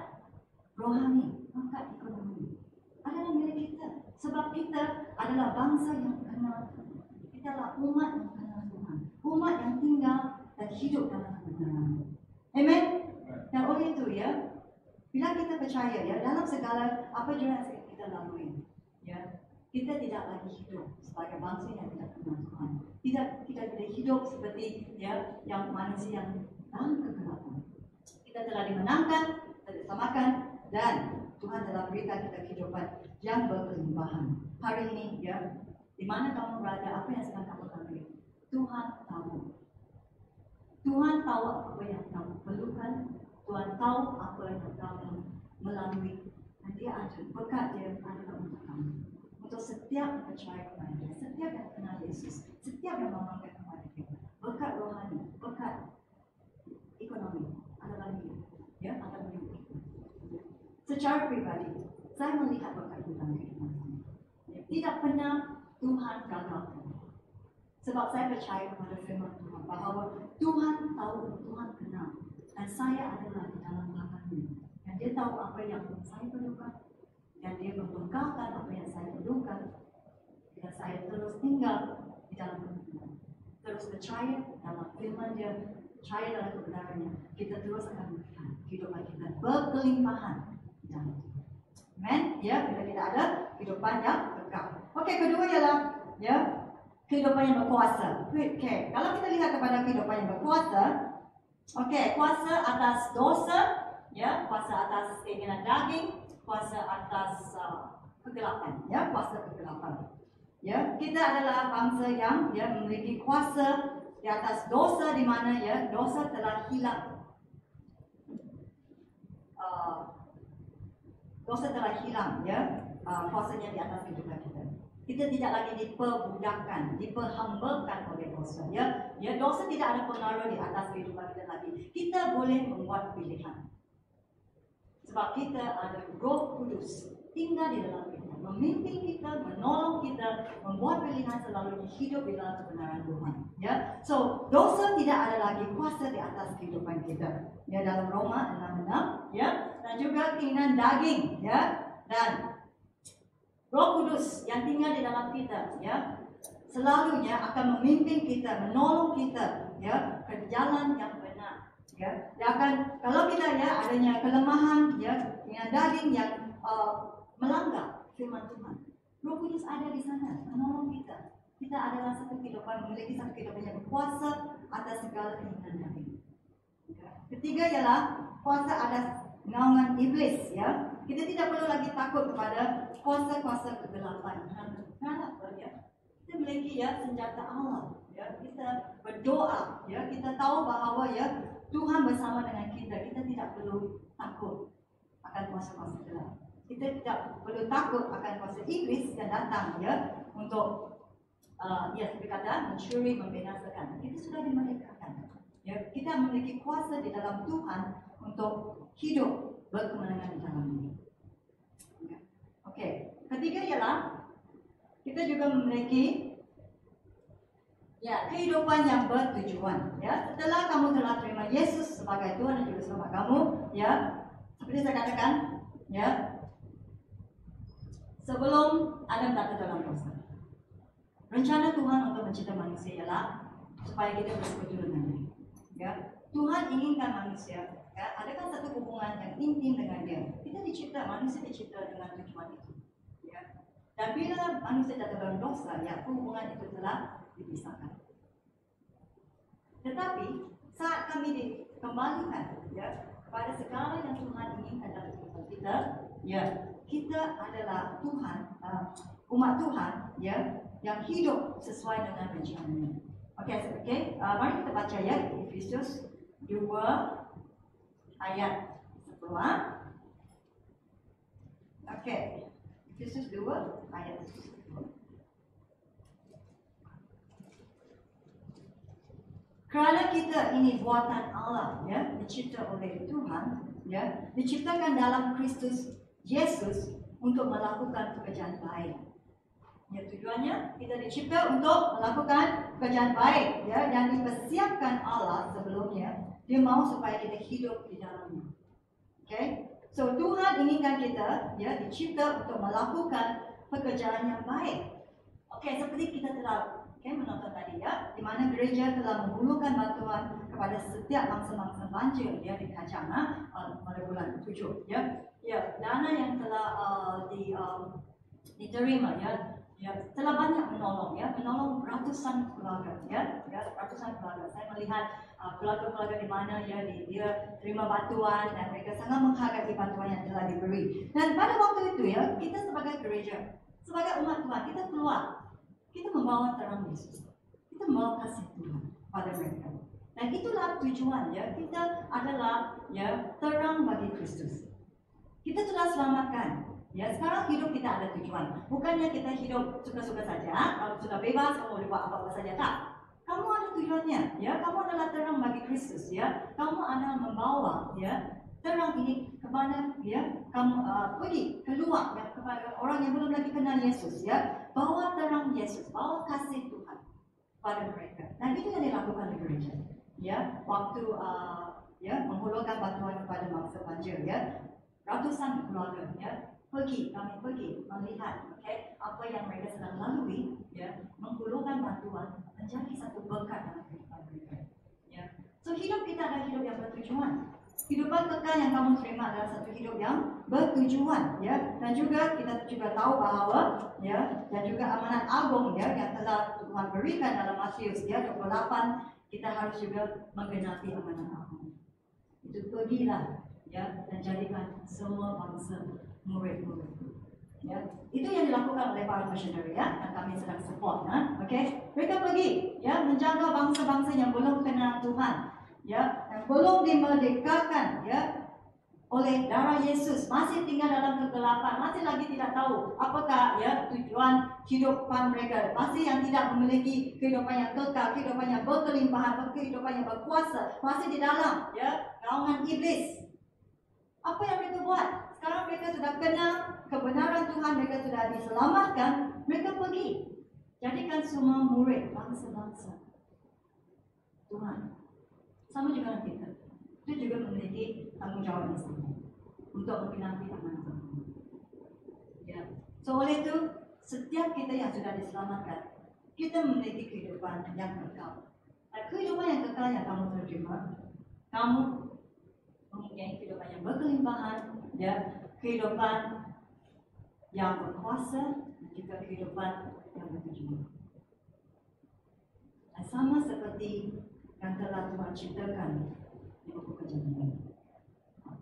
rohani, berkat ekonomi adalah milik kita. Sebab kita adalah bangsa yang kenal Tuhan. Kita adalah umat yang kenal Tuhan, umat yang tinggal dan hidup dalam kebenaran. Amen. Dan oleh itu, ya, bila kita percaya, ya, dalam segala apa juga yang kita lalui, ya, kita tidak lagi hidup sebagai bangsa yang tidak kenal Tuhan. Kita tidak hidup seperti, ya, yang manusia yang dalam kegelapan. Kita telah dimenangkan, telah diselamatkan, dan Tuhan telah berikan kita kehidupan yang berkelimpahan. Hari ini, ya, di mana kamu berada, apa yang sedang kamu lalui, Tuhan tahu. Tuhan tahu apa yang kamu perlukan. Tuhan tahu apa yang kamu melalui. Dan dia ada berkat dia ada untuk kamu. Untuk setiap yang percaya kepada dia, setiap yang kenal Yesus, setiap yang memanggil kepada dia, berkat rohani, berkat ekonomi adalah milik, ya, adalah milik kita. Secara pribadi, saya melihat berkat Tuhan di kehidupan saya. Tidak pernah Tuhan gagalkan. Sebab saya percaya kepada firman Tuhan bahawa Tuhan tahu, Tuhan kenal, dan saya adalah di dalam tangan-Nya. Dan dia tahu apa yang saya perlukan, dan dia membengkakkan apa yang saya perlukan. Dan saya terus tinggal di dalam kebenaran, terus percaya dalam firman Dia, percaya dalam kebenarannya, kita terus akan melihat kehidupan kita berkelimpahan di dalam Tuhan. Amen. Ya, bila kita ada kehidupan yang kekal. Okey, kedua ialah, ya, kehidupan yang berkuasa. Okey, kalau kita lihat kepada kehidupan yang berkuasa, okey, kuasa atas dosa, ya, kuasa atas keinginan daging, kuasa atas kegelapan, ya, kuasa kegelapan. Ya, kita adalah bangsa yang, ya, memiliki kuasa di atas dosa, di mana, ya, dosa telah hilang. Dosa telah hilang, ya, kuasanya di atas kehidupan kita. Kita tidak lagi diperbudakan, diperhambakan oleh dosa, ya. Ya, dosa tidak ada pengaruh di atas kehidupan kita lagi. Kita boleh membuat pilihan. Sebab kita ada Roh Kudus tinggal di dalam kita, memimpin kita, menolong kita, membuat pilihan selalu hidup di dalam kebenaran Tuhan. Ya, so dosa tidak ada lagi kuasa di atas kehidupan kita. Ya, dalam Roma 6:6, ya, dan juga keinginan daging, ya, dan Roh Kudus yang tinggal di dalam kita, ya, selalunya akan memimpin kita, menolong kita, ya ke jalan yang benar. Ya, dia akan kalau kita ya adanya kelemahan ya dengan daging yang melanggar firman Tuhan, Roh Kudus ada di sana menolong kita. Kita adalah satu kehidupan, memiliki satu kehidupan yang berkuasa atas segala keinginan daging. Ya. Ketiga ialah kuasa atas naungan iblis. Ya, kita tidak perlu lagi takut kepada kuasa-kuasa kegelapan. Kenapa? Ya, kita memiliki ya senjata Allah. Ya, kita berdoa. Ya, kita tahu bahawa ya Tuhan bersama dengan kita. Kita tidak perlu takut akan kuasa-kuasa gelap. Kita tidak perlu takut akan kuasa iblis yang datang ya untuk ya seperti kata mencuri, membinasakan. Kita sudah dimerdekakan. Ya, kita memiliki kuasa di dalam Tuhan untuk hidup berkemenangan di dalamnya. Ya. Oke. Ketiga ialah kita juga memiliki ya, kehidupan yang bertujuan. Ya, setelah kamu telah terima Yesus sebagai Tuhan dan juga selamat kamu, ya, seperti saya katakan, ya, sebelum Adam jatuh dalam dosa, rencana Tuhan untuk mencipta manusia ialah supaya kita bersekutu dengannya. Ya, Tuhan inginkan manusia, ya, adakan satu hubungan yang intim dengan Dia. Kita dicipta, manusia dicipta dengan tujuan itu. Ya. Dan bila manusia jatuh dalam dosa, ya, hubungan itu telah dipisahkan. Tetapi saat kami dikembalikan ya kepada segala yang Tuhan inginkan dalam kehidupan kita, ya kita adalah Tuhan, umat Tuhan ya yang hidup sesuai dengan rencananya. Okey, mari kita baca ya Efesus 2 ayat 10. Okey, Efesus 2 ayat 10. Kerana kita ini buatan Allah, ya, dicipta oleh Tuhan, ya, diciptakan dalam Kristus Yesus untuk melakukan pekerjaan baik. Ya, tujuannya kita dicipta untuk melakukan pekerjaan baik, ya, yang dipersiapkan Allah sebelumnya. Dia mau supaya kita hidup di dalamnya. Okay? So Tuhan inginkan kita, ya, dicipta untuk melakukan pekerjaan yang baik. Okay, seperti kita telah menonton tadi ya, di mana gereja telah menghulurkan bantuan kepada setiap bangsa-bangsa banjir ya di Kacana pada bulan 7 ya. Ya, dana yang telah diterima ya telah banyak menolong ratusan keluarga ya, ratusan keluarga. Saya melihat keluarga-keluarga di mana ya dia terima bantuan dan mereka sangat menghargai bantuan yang telah diberi. Dan pada waktu itu ya, kita sebagai gereja, sebagai umat Tuhan, kita keluar. Kita membawa terang Yesus. Kita membawa kasih Tuhan pada mereka. Dan itulah tujuan ya. Kita adalah ya terang bagi Kristus. Kita sudah selamatkan. Ya, sekarang hidup kita ada tujuan. Bukannya kita hidup suka-suka saja. Kalau sudah bebas, kamu boleh buat apa-apa saja. Tak. Kamu ada tujuannya. Ya, kamu adalah terang bagi Kristus. Ya, kamu adalah membawa ya terang ini kepada ya kamu pergi keluar ya kepada orang yang belum lagi kenal Yesus ya, bawa terang Yesus, bawa kasih Tuhan pada mereka. Dan itu yang dilakukan di gereja ya waktu ya menghulurkan bantuan kepada bangsa banjir ya, ratusan keluarga ya kami pergi melihat apa yang mereka sedang lalui ya, menghulurkan bantuan menjadi satu berkat dalam kehidupan mereka ya. So hidup kita adalah hidup yang bertujuan. Kehidupan kekal yang kamu terima adalah satu hidup yang bertujuan ya, dan juga kita juga tahu bahawa ya, dan juga amanat agung ya yang telah Tuhan berikan dalam Matius ya 28, kita harus juga menggenapi amanat agung. Itu pergilah ya dan jadikan semua bangsa murid-murid. Ya, itu yang dilakukan oleh para misionari ya, dan kami sedang support mereka pergi ya menjaga bangsa-bangsa yang belum kenal Tuhan. Ya, yang belum dimerdekakan ya oleh darah Yesus, masih tinggal dalam kegelapan, masih lagi tidak tahu apakah ya tujuan kehidupan mereka, masih yang tidak memiliki kehidupan yang kekal, kehidupan yang berkelimpahan, kehidupan yang berkuasa, masih di dalam ya naungan iblis. Apa yang mereka buat? Sekarang mereka sudah kenal kebenaran Tuhan, mereka sudah diselamatkan, mereka pergi jadikan semua murid bangsa-bangsa Tuhan. Sama juga dengan kita, itu juga memiliki tanggung jawab yang sama untuk menggenapi amanat Tuhan. Ya, so oleh itu setiap kita yang sudah diselamatkan, kita memiliki kehidupan yang kekal. Kehidupan yang kekal yang kamu terima, kamu mempunyai kehidupan yang berkelimpahan, ya, kehidupan yang berkuasa, dan juga kehidupan yang bertujuan. Sama seperti yang telah Tuhan ciptakan di buku Kejadian.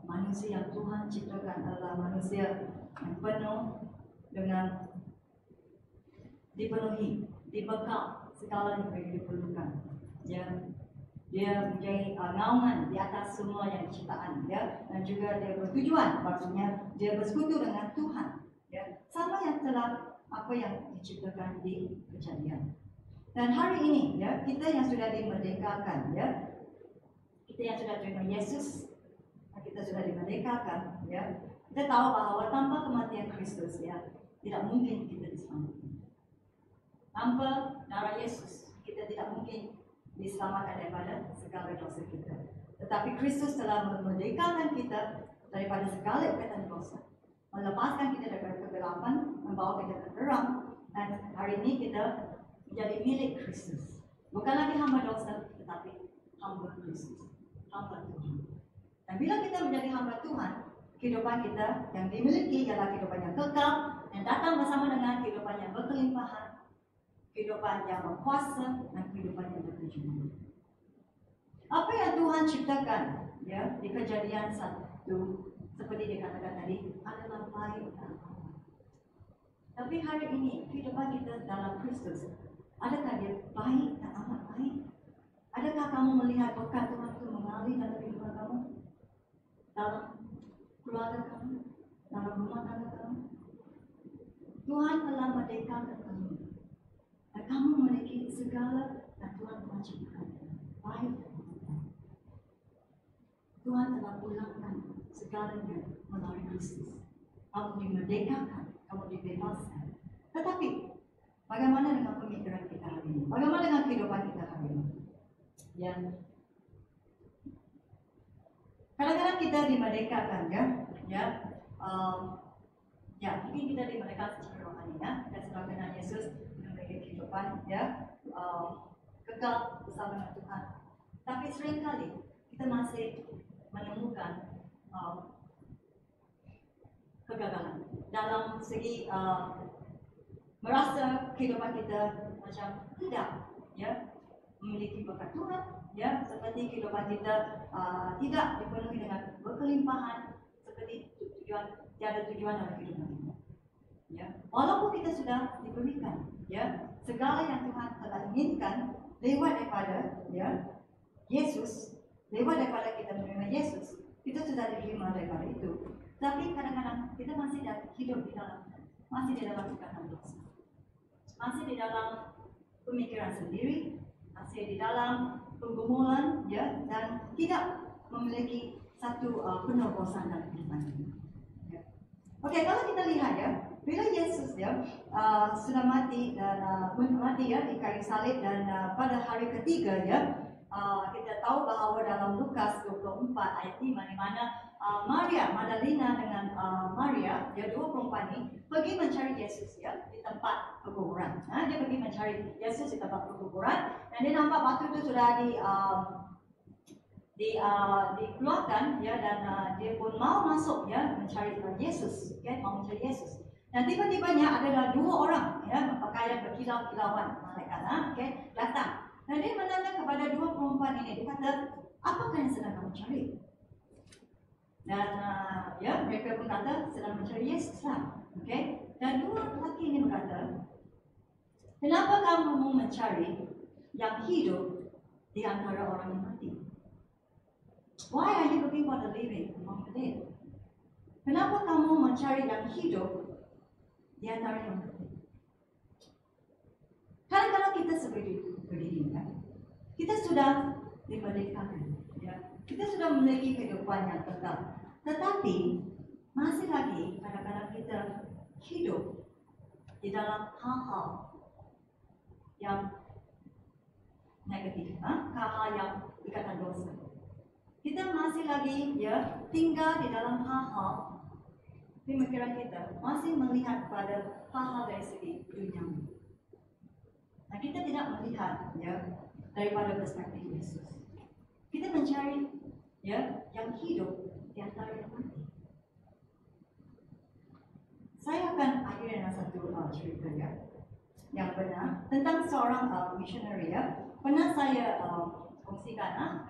Manusia yang Tuhan ciptakan adalah manusia yang penuh dengan dipenuhi, dibekal segala yang mereka diperlukan. Dia mempunyai naungan di atas semua yang ciptaan, ya, dan juga dia bertujuan, maksudnya dia bersekutu dengan Tuhan, ya, sama yang telah apa yang diciptakan di Kejadian. Dan hari ini, ya, kita yang sudah dimerdekakan, ya, kita yang sudah terima Yesus, kita sudah dimerdekakan, ya, kita tahu bahwa tanpa kematian Kristus, ya, tidak mungkin kita diselamatkan. Tanpa darah Yesus, kita tidak mungkin diselamatkan daripada segala dosa kita. Tetapi Kristus telah memerdekakan kita daripada segala ikatan dosa, melepaskan kita daripada kegelapan, membawa kita ke terang, dan hari ini kita menjadi milik Kristus. Bukan lagi hamba dosa, tetapi hamba Kristus, hamba Tuhan. Dan bila kita menjadi hamba Tuhan, kehidupan kita yang dimiliki ialah kehidupan yang kekal, yang datang bersama dengan kehidupan yang berkelimpahan, kehidupan yang berkuasa, dan kehidupan yang bertujuan. Apa yang Tuhan ciptakan, ya, di Kejadian 1, seperti dikatakan tadi, adalah baik dan aman. Tapi hari ini kehidupan kita dalam Kristus, adakah dia baik dan amat baik? Adakah kamu melihat berkat Tuhan itu mengalir dalam kehidupan kamu, dalam keluarga kamu, dalam rumah tangga kamu? Tuhan telah merdekakan kamu, dan kamu memiliki segala yang Tuhan telah ciptakan, baik dan amat. Tuhan telah pulangkan segalanya melalui Kristus. Kamu dimerdekakan, kamu dibebaskan. Tetapi bagaimana dengan pemikiran kita hari ini? Bagaimana dengan kehidupan kita hari ini? Ya, kadang-kadang kita dimerdekakan, ya, mungkin kita dimerdekakan secara rohani, ya, dan setelah kenal Yesus memiliki kehidupan, ya, kekal bersama dengan Tuhan. Tapi seringkali kita masih menemukan kegagalan dalam segi merasa kehidupan kita macam tidak, ya, memiliki berkat Tuhan, ya, seperti kehidupan kita tidak dipenuhi dengan berkelimpahan, seperti tiada tujuan dalam kehidupan kita, ya. Walaupun kita sudah diberikan, ya, segala yang Tuhan telah inginkan lewat daripada, ya, Yesus, lewat daripada kita menerima Yesus, kita sudah diterima daripada itu. Tapi kadang-kadang kita masih hidup di dalam, masih di dalam ikatan dosa, masih di dalam pemikiran sendiri, masih di dalam penggumulan, ya, dan tidak memiliki satu penerobosan dalam kehidupan kita. Ya. Oke, kalau kita lihat, ya, bila Yesus, ya, sudah mati dan mati, ya, di kayu salib, dan pada hari ketiga, ya, kita tahu bahwa dalam Lukas 24 ayat 5, di mana Maria Magdalena dengan Maria, ya, dua perempuan ini pergi mencari Yesus, ya, di tempat perkuburan. Dia pergi mencari Yesus di tempat perkuburan, dan dia nampak batu itu sudah dikeluarkan, ya, dan dia pun mau masuk, ya, mencari Yesus, ya, mau mencari Yesus. Dan tiba-tibanya adalah dua orang, ya, berpakaian berkilau-kilauan malaikat, datang. Dan dia menanya kepada dua perempuan ini, dia kata, apakah yang sedang kamu cari? Dan ya, mereka pun kata sedang mencari Yesus lah. Dan dua lelaki ini berkata, kenapa kamu mau mencari yang hidup di antara orang yang mati? Why are you looking for the living among the dead? Kenapa kamu mencari yang hidup di antara yang mati? Kadang-kadang kita seperti itu berdiri, ya. Kita sudah dimerdekakan, ya. Kita sudah memiliki kehidupan yang kekal. Tetapi masih lagi kadang-kadang kita hidup di dalam hal-hal yang negatif, hal-hal yang ikatan dosa. Kita masih lagi, ya, tinggal di dalam hal-hal pemikiran kita, masih melihat pada hal-hal dari segi dunia. Nah, kita tidak melihat, ya, daripada perspektif Yesus. Kita mencari ya yang hidup di antara yang mati. Saya akan akhiri dengan satu cerita ya yang benar tentang seorang missionary ya. Pernah saya kongsikan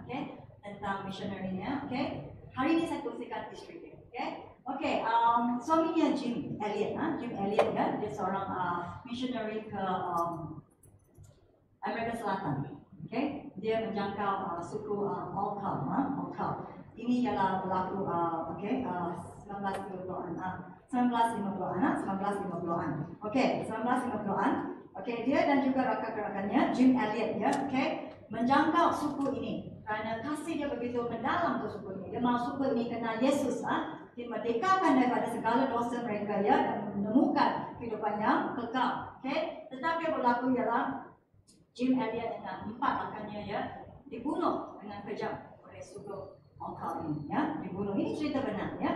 tentang missionary-nya. Hari ini saya kongsikan istri dia. Suaminya Jim Elliot ya, dia seorang missionary ke Amerika Selatan. Dia menjangkau suku Alkal. Ini ialah berlaku 1950-an. 1950-an. Dia dan juga rakan-rakannya Jim Elliot ya, menjangkau suku ini karena kasih dia begitu mendalam ke suku ini. Dia mahu suku ini kenal Yesus, dimerdekakan daripada segala dosa mereka ya, dan menemukan kehidupan yang kekal. Tetapi yang berlaku ialah Jim Elliot dan 4 rakannya ya dibunuh dengan kejam oleh suku Alkal ini ya, dibunuh. Ini cerita benar ya,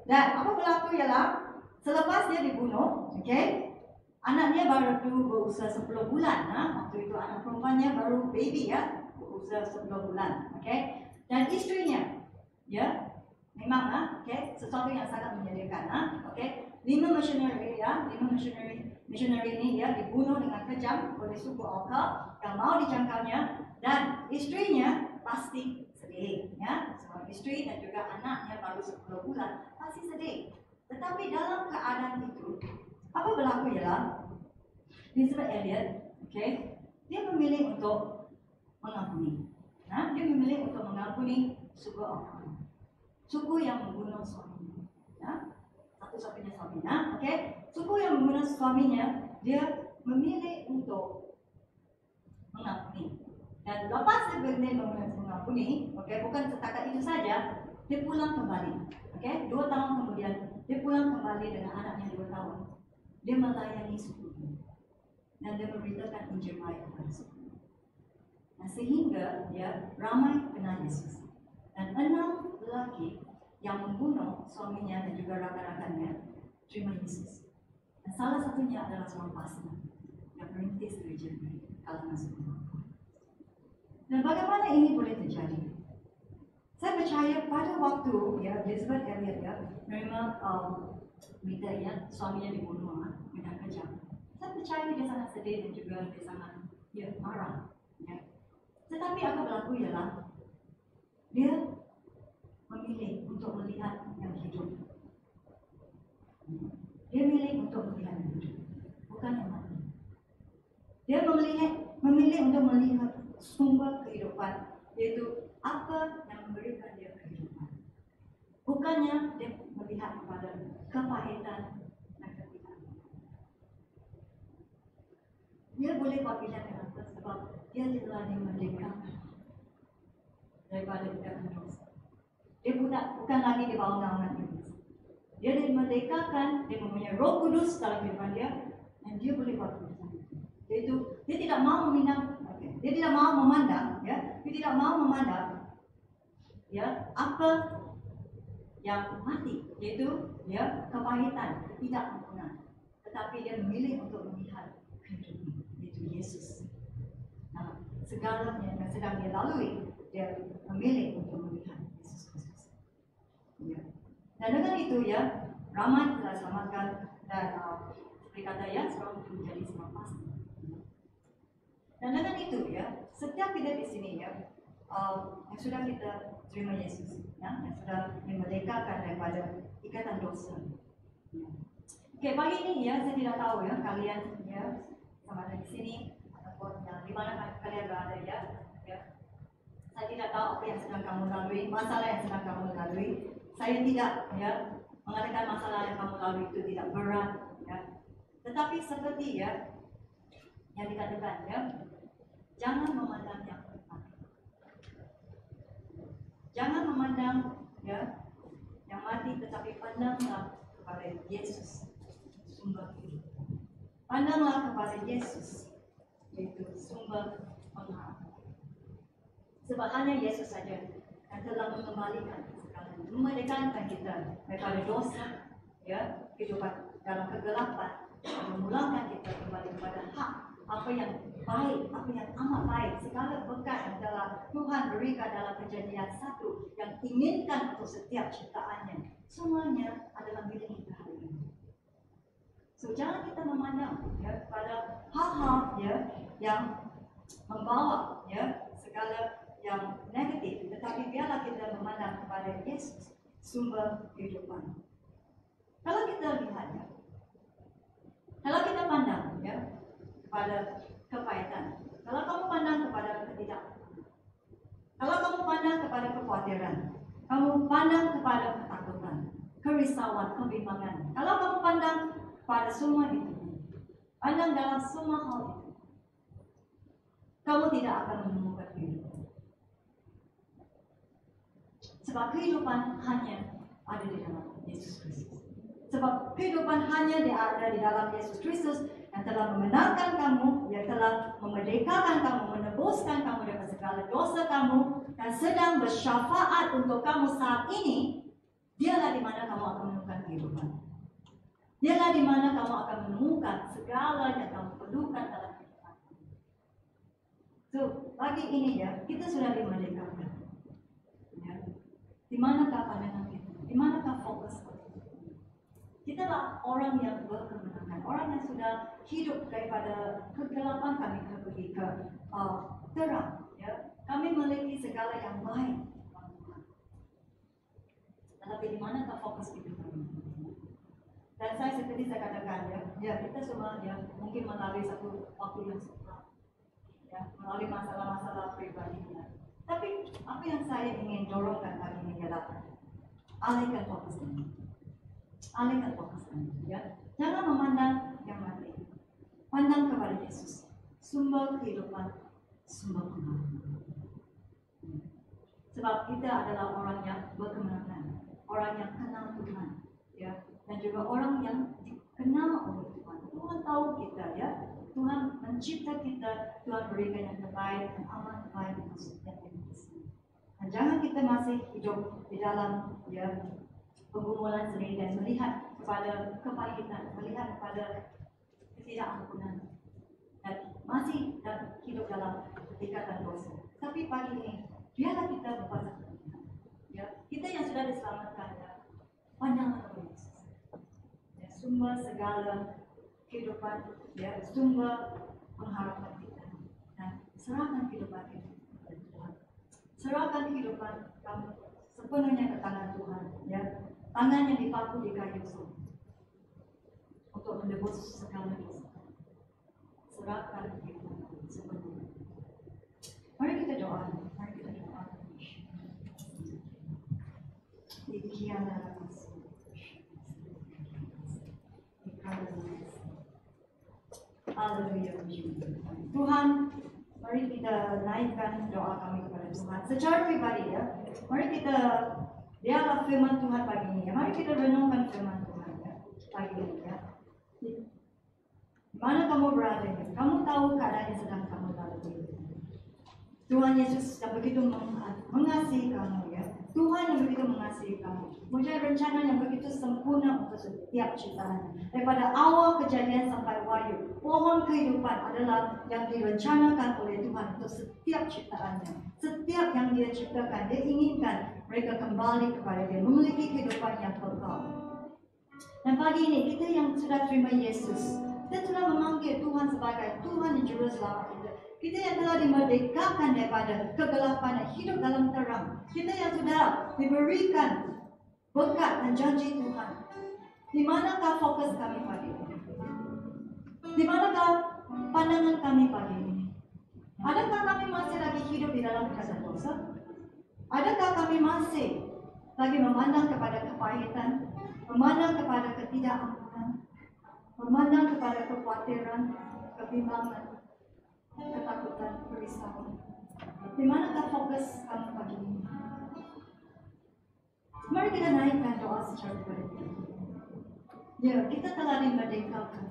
Dan apa berlaku ialah selepas dia dibunuh, anaknya baru berusia 10 bulan. Waktu itu anak perempuannya baru baby ya, berusia 10 bulan. Dan istrinya ya memang sesuatu yang sangat menyedihkan. 5 missionary ini ya dibunuh dengan kejam oleh suku Alkal yang mau dijangkaunya, dan istrinya pasti sedih ya. Seorang istri dan juga anaknya baru 10 bulan pasti sedih. Tetapi dalam keadaan itu apa berlaku ialah Elizabeth Elliot, dia memilih untuk mengampuni. Dia memilih untuk mengampuni suku Alkal, suku yang membunuh suaminya. Satu-satunya suaminya, suku yang membunuh suaminya, dia memilih untuk mengampuni. Dan lepas dia mengampuni, bukan setakat itu saja, dia pulang kembali. 2 tahun kemudian dia pulang kembali dengan anaknya 2 tahun. Dia melayani suku ini dan dia memberitakan Injil baik kepada suku. Sehingga ya ramai kenal Yesus. Dan 6 lelaki yang membunuh suaminya dan juga rakan-rakannya terima Yesus. Dan salah satunya adalah seorang pastor yang merintis gereja di kalangan suku. Dan bagaimana ini boleh terjadi? Saya percaya pada waktu ya Elizabeth Elliot ya menerima berita ya suaminya dibunuh dengan kejam. Saya percaya dia sangat sedih dan juga dia sangat marah. Ya. Tetapi apa berlaku ialah dia memilih untuk melihat yang hidup. Dia memilih untuk melihat yang hidup, bukan yang mati. Dia memilih untuk melihat sumber kehidupan, yaitu apa yang memberikan dia kehidupan. Bukannya dia melihat kepada kepahitan dan ketidakadilan. Dia boleh buat pilihan yang apa? Sebab dia telah dimerdekakan daripada ikatan dosa. Dia bukan lagi di bawah naungan iblis. Dia dimerdekakan, dia mempunyai Roh Kudus dalam kehidupan dia, dan dia boleh buat pilihan. Yaitu dia tidak mau memandang, dia tidak mau memandang, dia tidak mau memandang, apa yang mati, yaitu kepahitan, ketidakmampuan. Tetapi dia memilih untuk melihat kehidupan, yaitu Yesus. Segala yang sedang dia lalui, dia memilih untuk melihat Yesus Kristus. Dan dengan itu ramai telah selamatkan dan seperti kata seorang itu menjadi seorang pastor. Dan dengan itu setiap kita di sini yang sudah kita terima Yesus, yang sudah dimerdekakan daripada ikatan dosa. Pagi ini saya tidak tahu kalian sama ada di sini ataupun di mana kalian berada Saya tidak tahu apa yang sedang kamu lalui, masalah yang sedang kamu lalui. Saya tidak mengatakan masalah yang kamu lalui itu tidak berat Tetapi seperti yang dikatakan jangan memandang yang mati. Jangan memandang yang mati, tetapi pandanglah kepada Yesus, sumber hidup. Pandanglah kepada Yesus, yaitu sumber pengharapan. Sebab hanya Yesus saja yang telah mengembalikan segala, memerdekakan kita daripada dosa, kehidupan dalam kegelapan, memulangkan kita kembali kepada hak apa yang baik, apa yang amat baik, segala berkat yang telah Tuhan berikan dalam Kejadian 1 yang inginkan untuk setiap ciptaannya, semuanya adalah milik kita hari ini. So jangan kita memandang ya pada hal-hal ya yang membawa ya segala yang negatif, tetapi biarlah kita memandang kepada Yesus, sumber kehidupan. Kalau kita lihat ya, kalau kita pandang ya kepada kepahitan, kalau kamu pandang kepada ketidakpastian, kalau kamu pandang kepada kekhawatiran, kamu pandang kepada ketakutan, kerisauan, kebimbangan, kalau kamu pandang pada semua itu, pandang dalam semua hal itu, kamu tidak akan menemukan kehidupan. Sebab kehidupan hanya ada di dalam Yesus Kristus. Sebab kehidupan hanya ada di dalam Yesus Kristus yang telah memenangkan kamu, yang telah memerdekakan kamu, menebuskan kamu dari segala dosa kamu, dan sedang bersyafaat untuk kamu saat ini. Dialah di mana kamu akan menemukan kehidupan. Dialah di mana kamu akan menemukan segala yang kamu perlukan dalam kehidupan. So, pagi ini ya, kita sudah dimerdekakan. Ya. Di manakah pandangan kita? Di manakah fokus kita? Kita lah orang yang berkemenangan, orang yang sudah hidup daripada kegelapan kami pergi ke terang. Ya. Kami memiliki segala yang baik. Tetapi di manakah fokus kita? Dan seperti saya katakan ya kita semua ya mungkin melalui satu waktu yang sulit, ya melalui masalah-masalah pribadi. Ya. Tapi apa yang saya ingin dorongkan kali ini adalah alihkan fokus ini. Alihkan fokus ini. Ya. Jangan memandang yang mati. Pandang kepada Yesus, sumber kehidupan, sumber kemenangan. Sebab kita adalah orang yang berkemenangan, orang yang kenal Tuhan, ya, dan juga orang yang dikenal oleh Tuhan. Tuhan tahu kita, ya. Tuhan mencipta kita, Tuhan berikan yang terbaik, yang amat baik untuk setiap kita. Dan jangan kita masih hidup di dalam ya pergumulan sendiri dan melihat kepada kepahitan, melihat kepada ketidakampunan, dan masih hidup dalam ikatan dosa. Tapi pagi ini, biarlah kita berpasak Tuhan. Ya, kita yang sudah diselamatkan, ya, pandanglah kepada Yesus. Ya, sumber segala kehidupan, ya, sumber pengharapan kita. Dan serahkan kehidupan kita kepada Tuhan. Serahkan kehidupan kamu sepenuhnya ke tangan Tuhan. Ya, tangan yang dipaku di kayu salib untuk menebus segala dosa. Serahkan kehidupan sepenuhnya. Mari kita doa. Mari kita doa. Haleluya. Tuhan, mari kita naikkan doa kami kepada Tuhan. Secara pribadi ya, mari kita biarlah firman Tuhan pagi ini ya. Mari kita renungkan firman Tuhan ya pagi ini ya. Di mana kamu berada ya? Kamu tahu keadaan yang sedang kamu lalui. Tuhan Yesus yang begitu mengasihi kamu ya. Tuhan yang begitu mengasihi kamu. Mempunyai rencana yang begitu sempurna untuk setiap ciptaan. Daripada awal kejadian sampai wahyu, pohon kehidupan adalah yang direncanakan oleh Tuhan untuk setiap ciptaannya. Setiap yang Dia ciptakan, Dia inginkan mereka kembali kepada Dia, memiliki kehidupan yang kekal. Dan pagi ini kita yang sudah terima Yesus, kita telah memanggil Tuhan sebagai Tuhan dan Juru Selamat kita. Kita yang telah dimerdekakan daripada kegelapan dan hidup dalam terang. Kita yang sudah diberikan berkat dan janji Tuhan. Di manakah fokus kami pagi ini? Di manakah pandangan kami pagi ini? Adakah kami masih lagi hidup di dalam ikatan dosa? Adakah kami masih lagi memandang kepada kepahitan, memandang kepada ketidakmampuan, memandang kepada kekhawatiran, kebimbangan, ketakutan, kerisauan? Di manakah fokus kami pagi ini? Mari kita naikkan doa secara pribadi. Ya, kita telah dimerdekakan.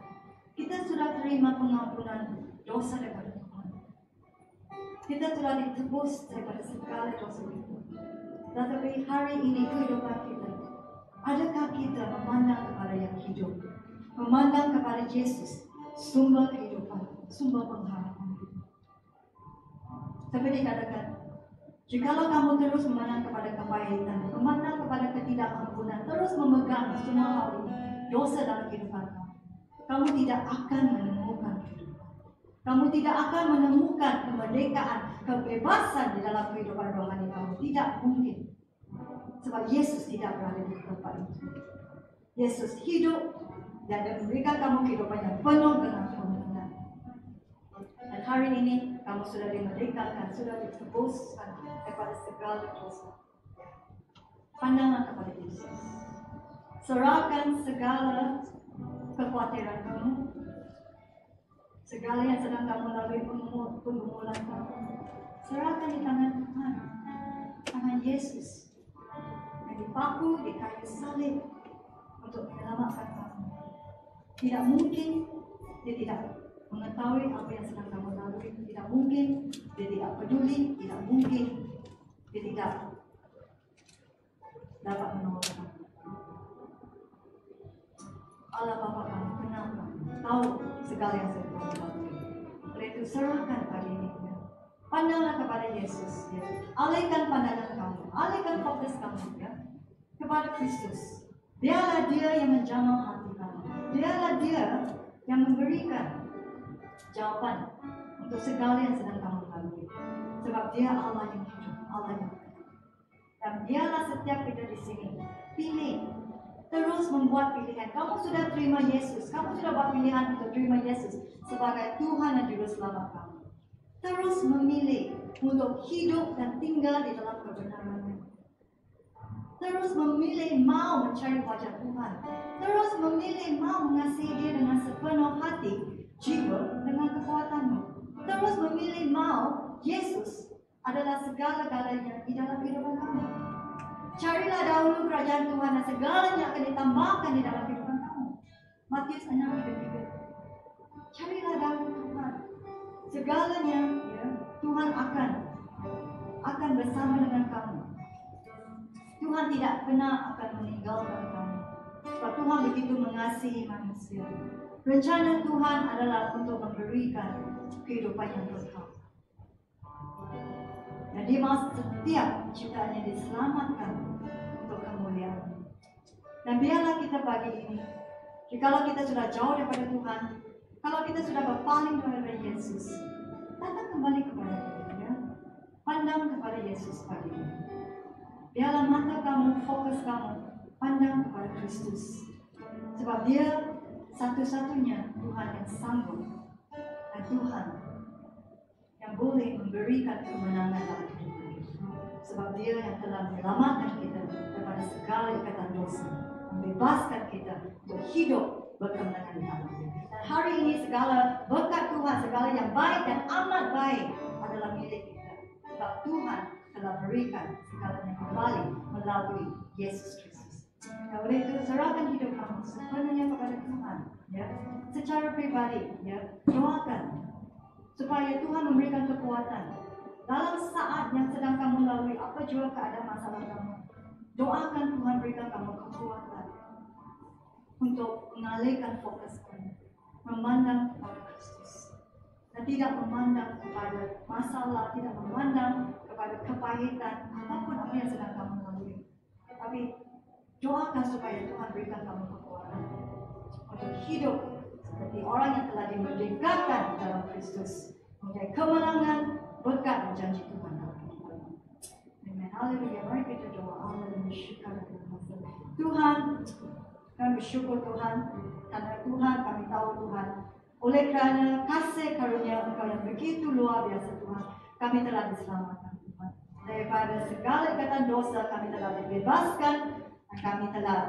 Kita sudah terima pengampunan dosa daripada Tuhan. Kita telah ditebus daripada segala dosa itu. Tetapi hari ini kehidupan kita, adakah kita memandang kepada yang hidup, memandang kepada Yesus, sumber kehidupan, sumber pengharapan. Seperti katakan, jikalau kamu terus memandang kepada kepahitan, memandang kepada ketidakmampuan, terus memegang semua hal ini, dosa dalam kehidupan kamu, kamu tidak akan menemukan kehidupan. Kamu tidak akan menemukan kemerdekaan, kebebasan di dalam kehidupan rohani kamu. Tidak mungkin. Sebab Yesus tidak berada di tempat itu. Yesus hidup dan memberikan kamu kehidupan yang penuh dengan kemenangan. Dan hari ini kamu sudah dimerdekakan, sudah ditebuskan daripada segala dosa. Pandanglah kepada Yesus. Serahkan segala kekhawatiran kamu, segala yang sedang kamu lalui pergumulan kamu. Serahkan di tangan Tuhan, tangan Yesus yang dipaku di kayu salib untuk menyelamatkan kamu. Tidak mungkin dia tidak mengetahui apa yang sedang kamu lalui. Tidak mungkin dia tidak peduli. Tidak mungkin dia tidak dapat menolong kamu. Allah Bapa kamu kenal kamu, tahu segala yang sedang kamu lalui. Oleh itu serahkan pagi ini. Pandanglah kepada Yesus. Ya. Alihkan pandangan kamu, alihkan fokus kamu kepada Kristus. Dialah Dia yang menjamah hati kamu. Dialah Dia yang memberikan jawaban untuk segala yang sedang kamu lalui. Sebab Dia Allah yang hidup, Allah yang hidup. Dan Dialah setiap kita di sini. Pilih, terus membuat pilihan. Kamu sudah terima Yesus, kamu sudah buat pilihan untuk terima Yesus sebagai Tuhan dan Juru Selamat kamu. Terus memilih untuk hidup dan tinggal di dalam kebenaran-Nya. Terus memilih mau mencari wajah Tuhan. Terus memilih mau mengasihi Dia dengan sepenuh hati, jiwa, dengan kekuatanmu. Terus memilih mau Yesus adalah segala-galanya di dalam kehidupan kamu. Carilah dahulu kerajaan Tuhan dan segalanya akan ditambahkan di dalam kehidupan kamu. Matius 6:3. Carilah dahulu Tuhan. Segalanya Tuhan akan bersama dengan kamu. Tuhan tidak pernah akan meninggalkan kamu. Sebab Tuhan begitu mengasihi manusia. Rencana Tuhan adalah untuk memberikan kehidupan yang kekal. Dan di masa setiap ciptaannya diselamatkan untuk kemuliaan. Dan biarlah kita pagi ini, jikalau kita sudah jauh daripada Tuhan, kalau kita sudah berpaling kepada Yesus, datang kembali kepada Dia. Pandang kepada Yesus pagi ini. Biarlah mata kamu, fokus kamu, pandang kepada Kristus. Sebab Dia satu-satunya Tuhan yang sanggup dan Tuhan yang boleh memberikan kemenangan dalam hidup ini. Sebab Dia yang telah menyelamatkan kita daripada segala ikatan dosa, membebaskan kita untuk hidup berkemenangan di dalam Dia. Dan hari ini segala berkat Tuhan, segala yang baik dan amat baik adalah milik kita. Sebab Tuhan telah berikan segalanya kembali melalui Yesus Kristus. Nah, oleh itu serahkan hidup kamu sepenuhnya kepada Tuhan. Ya, secara pribadi, doakan supaya Tuhan memberikan kekuatan dalam saat yang sedang kamu lalui, apa jua keadaan masalah kamu. Doakan Tuhan berikan kamu kekuatan untuk mengalihkan fokus kamu, memandang kepada Kristus, dan tidak memandang kepada masalah, tidak memandang kepada kepahitan, apapun apa yang sedang kamu lalui. Tapi doakan supaya Tuhan berikan kamu kekuatan untuk hidup seperti orang yang telah dimerdekakan dalam Kristus, menjadi kemenangan, berkat dan janji Tuhan dalam kehidupan. Amen. Haleluya. Mari kita doa. Tuhan, kami bersyukur Tuhan, karena Tuhan kami tahu Tuhan, oleh kerana kasih karunia Engkau yang begitu luar biasa Tuhan, kami telah diselamatkan Tuhan. Daripada segala ikatan dosa kami telah dibebaskan dan kami telah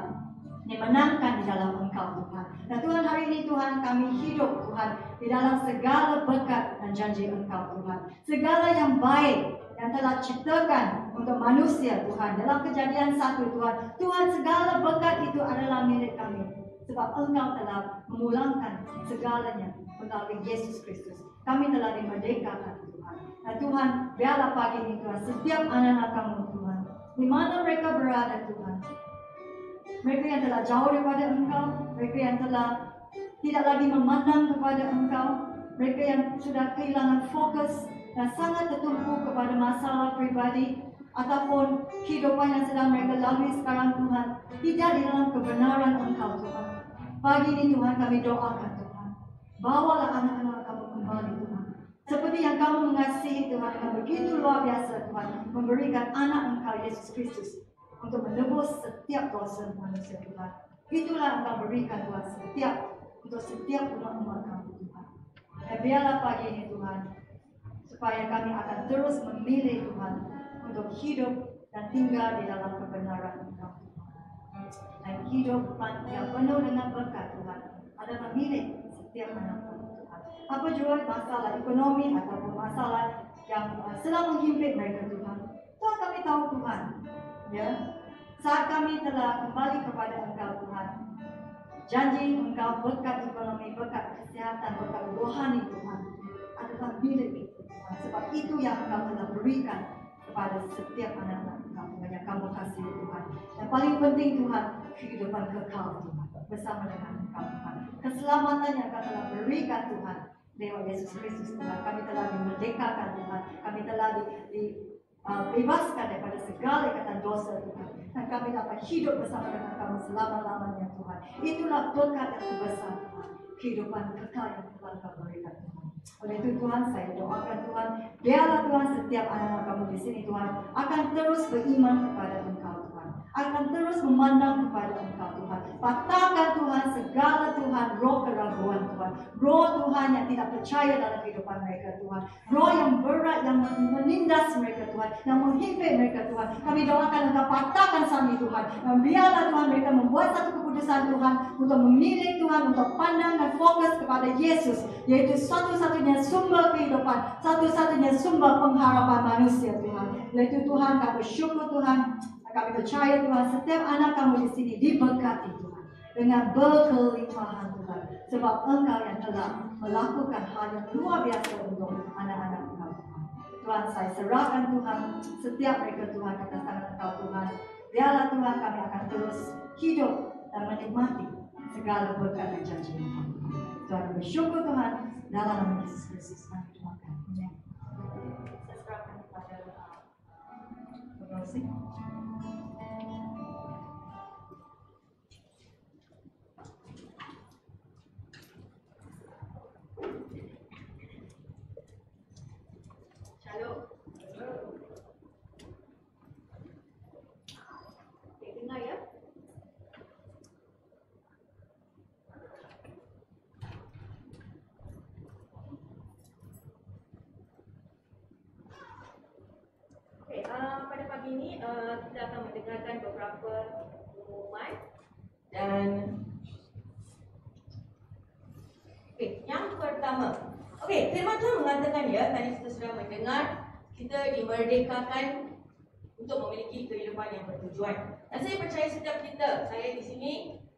dimenangkan di dalam Engkau Tuhan. Dan Tuhan hari ini Tuhan kami hidup Tuhan di dalam segala berkat dan janji Engkau Tuhan. Segala yang baik yang telah ciptakan untuk manusia Tuhan dalam Kejadian 1 Tuhan. Tuhan segala berkat itu adalah milik kami. Sebab Engkau telah memulangkan segalanya melalui Yesus Kristus. Kami telah dimerdekakan Tuhan. Dan Tuhan biarlah pagi ini Tuhan setiap anak-anak kamu Tuhan, di mana mereka berada Tuhan, mereka yang telah jauh daripada Engkau, mereka yang telah tidak lagi memandang kepada Engkau, mereka yang sudah kehilangan fokus dan sangat tertumpu kepada masalah pribadi ataupun kehidupan yang sedang mereka lalui sekarang Tuhan, tidak di dalam kebenaran Engkau Tuhan. Pagi ini Tuhan kami doakan Tuhan, bawalah anak-anak Kamu kembali Tuhan. Seperti yang Kamu mengasihi Tuhan dengan begitu luar biasa Tuhan, memberikan anak Engkau Yesus Kristus untuk menebus setiap dosa manusia Tuhan. Itulah Engkau berikan Tuhan untuk setiap umat-umat Kamu Tuhan. Dan biarlah pagi ini Tuhan, supaya kami akan terus memilih Tuhan untuk hidup dan tinggal di dalam kebenaran Engkau. Dan kehidupan yang penuh dengan berkat Tuhan adalah milik setiap anak Tuhan. Apa juga masalah ekonomi ataupun masalah yang sedang menghimpit mereka Tuhan, Tuhan kami tahu Tuhan, ya, saat kami telah kembali kepada Engkau Tuhan, janji Engkau berkat ekonomi, berkat kesehatan, berkat rohani Tuhan adalah milik kita Tuhan. Sebab itu yang Engkau telah berikan kepada setiap anak-anak Engkau yang Kamu kasih Tuhan. Yang paling penting Tuhan, kehidupan kekal Tuhan bersama dengan Engkau Tuhan. Keselamatan yang Engkau telah berikan Tuhan lewat Yesus Kristus Tuhan. Kami telah dimerdekakan Tuhan. Kami telah bebaskan daripada segala ikatan dosa Tuhan. Dan kami dapat hidup bersama dengan Kamu selama-lamanya Tuhan. Itulah berkat yang terbesar Tuhan. Kehidupan kekal yang telah Kau berikan Tuhan. Oleh itu Tuhan, saya doakan Tuhan, biarlah Tuhan setiap anak-anak Kamu di sini Tuhan akan terus beriman kepada Engkau Tuhan, akan terus memandang kepada Engkau Tuhan. Patahkan Tuhan segala Tuhan roh keraguan Tuhan, roh Tuhan yang tidak percaya dalam kehidupan mereka Tuhan, roh yang berat yang menindas mereka Tuhan, yang menghimpit mereka Tuhan. Kami doakan Engkau patahkan sami Tuhan, dan biarlah Tuhan mereka membuat satu keputusan Tuhan untuk memilih Tuhan, untuk pandang dan fokus kepada Yesus, yaitu satu-satunya sumber kehidupan, satu-satunya sumber pengharapan manusia Tuhan. Oleh itu Tuhan, kami bersyukur Tuhan, kami percaya Tuhan setiap anak Kamu di sini diberkati Tuhan dengan berkelimpahan Tuhan, sebab Engkau yang telah melakukan hal yang luar biasa untuk anak-anak Engkau Tuhan. Tuhan, saya serahkan Tuhan setiap mereka Tuhan atas tangan Engkau Tuhan. Biarlah Tuhan kami akan terus hidup dan menikmati segala berkat dan janji Tuhan. Tuhan bersyukur Tuhan dalam nama Yesus Kristus kami doakan. Amin. Saya serahkan kepada pengurusi. Shalom. Dengar ya. Pada pagi ini kita akan mendengarkan beberapa pengumuman dan yang pertama, firman Tuhan mengatakan ya, tadi kita sudah mendengar kita dimerdekakan untuk memiliki kehidupan yang bertujuan. Dan saya percaya setiap kita, saya di sini,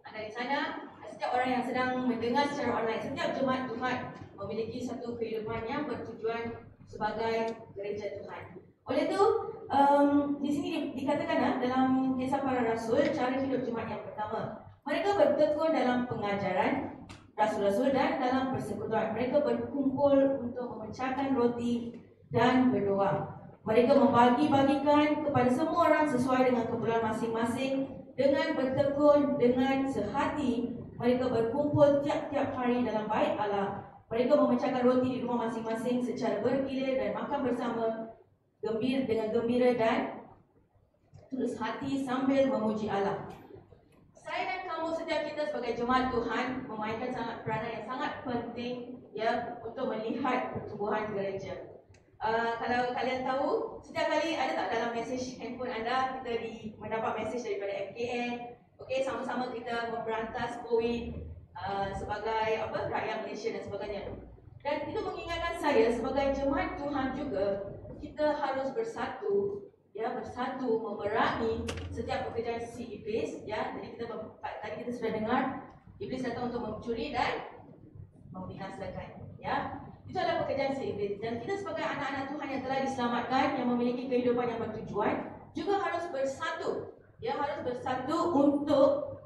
anda di sana, setiap orang yang sedang mendengar secara online, setiap jemaat Tuhan memiliki satu kehidupan yang bertujuan sebagai gereja Tuhan. Oleh itu, di sini dikatakan dalam Kisah Para Rasul, cara hidup jemaat yang pertama, mereka bertekun dalam pengajaran rasul-rasul dan dalam persekutuan. Mereka berkumpul untuk memecahkan roti dan berdoa. Mereka membagi-bagikan kepada semua orang sesuai dengan keperluan masing-masing. Dengan bertekun, dengan sehati, mereka berkumpul tiap-tiap hari dalam bait Allah. Mereka memecahkan roti di rumah masing-masing secara bergilir dan makan bersama dengan gembira dan tulus hati sambil memuji Allah. Saya dan kamu setiap kita sebagai jemaat Tuhan memainkan peranan yang sangat penting ya untuk melihat pertumbuhan gereja. Kalau kalian tahu, setiap kali ada tak dalam mesej handphone anda kita mendapat mesej daripada FKN, sama-sama kita memberantas COVID sebagai rakyat Malaysia dan sebagainya. Dan itu mengingatkan saya sebagai jemaat Tuhan juga, kita harus bersatu memerangi setiap pekerjaan si iblis ya. Tadi kita sudah dengar iblis datang untuk mencuri dan membinasakan ya. Itu adalah pekerjaan si iblis, dan kita sebagai anak-anak Tuhan yang telah diselamatkan, yang memiliki kehidupan yang bertujuan, juga harus bersatu untuk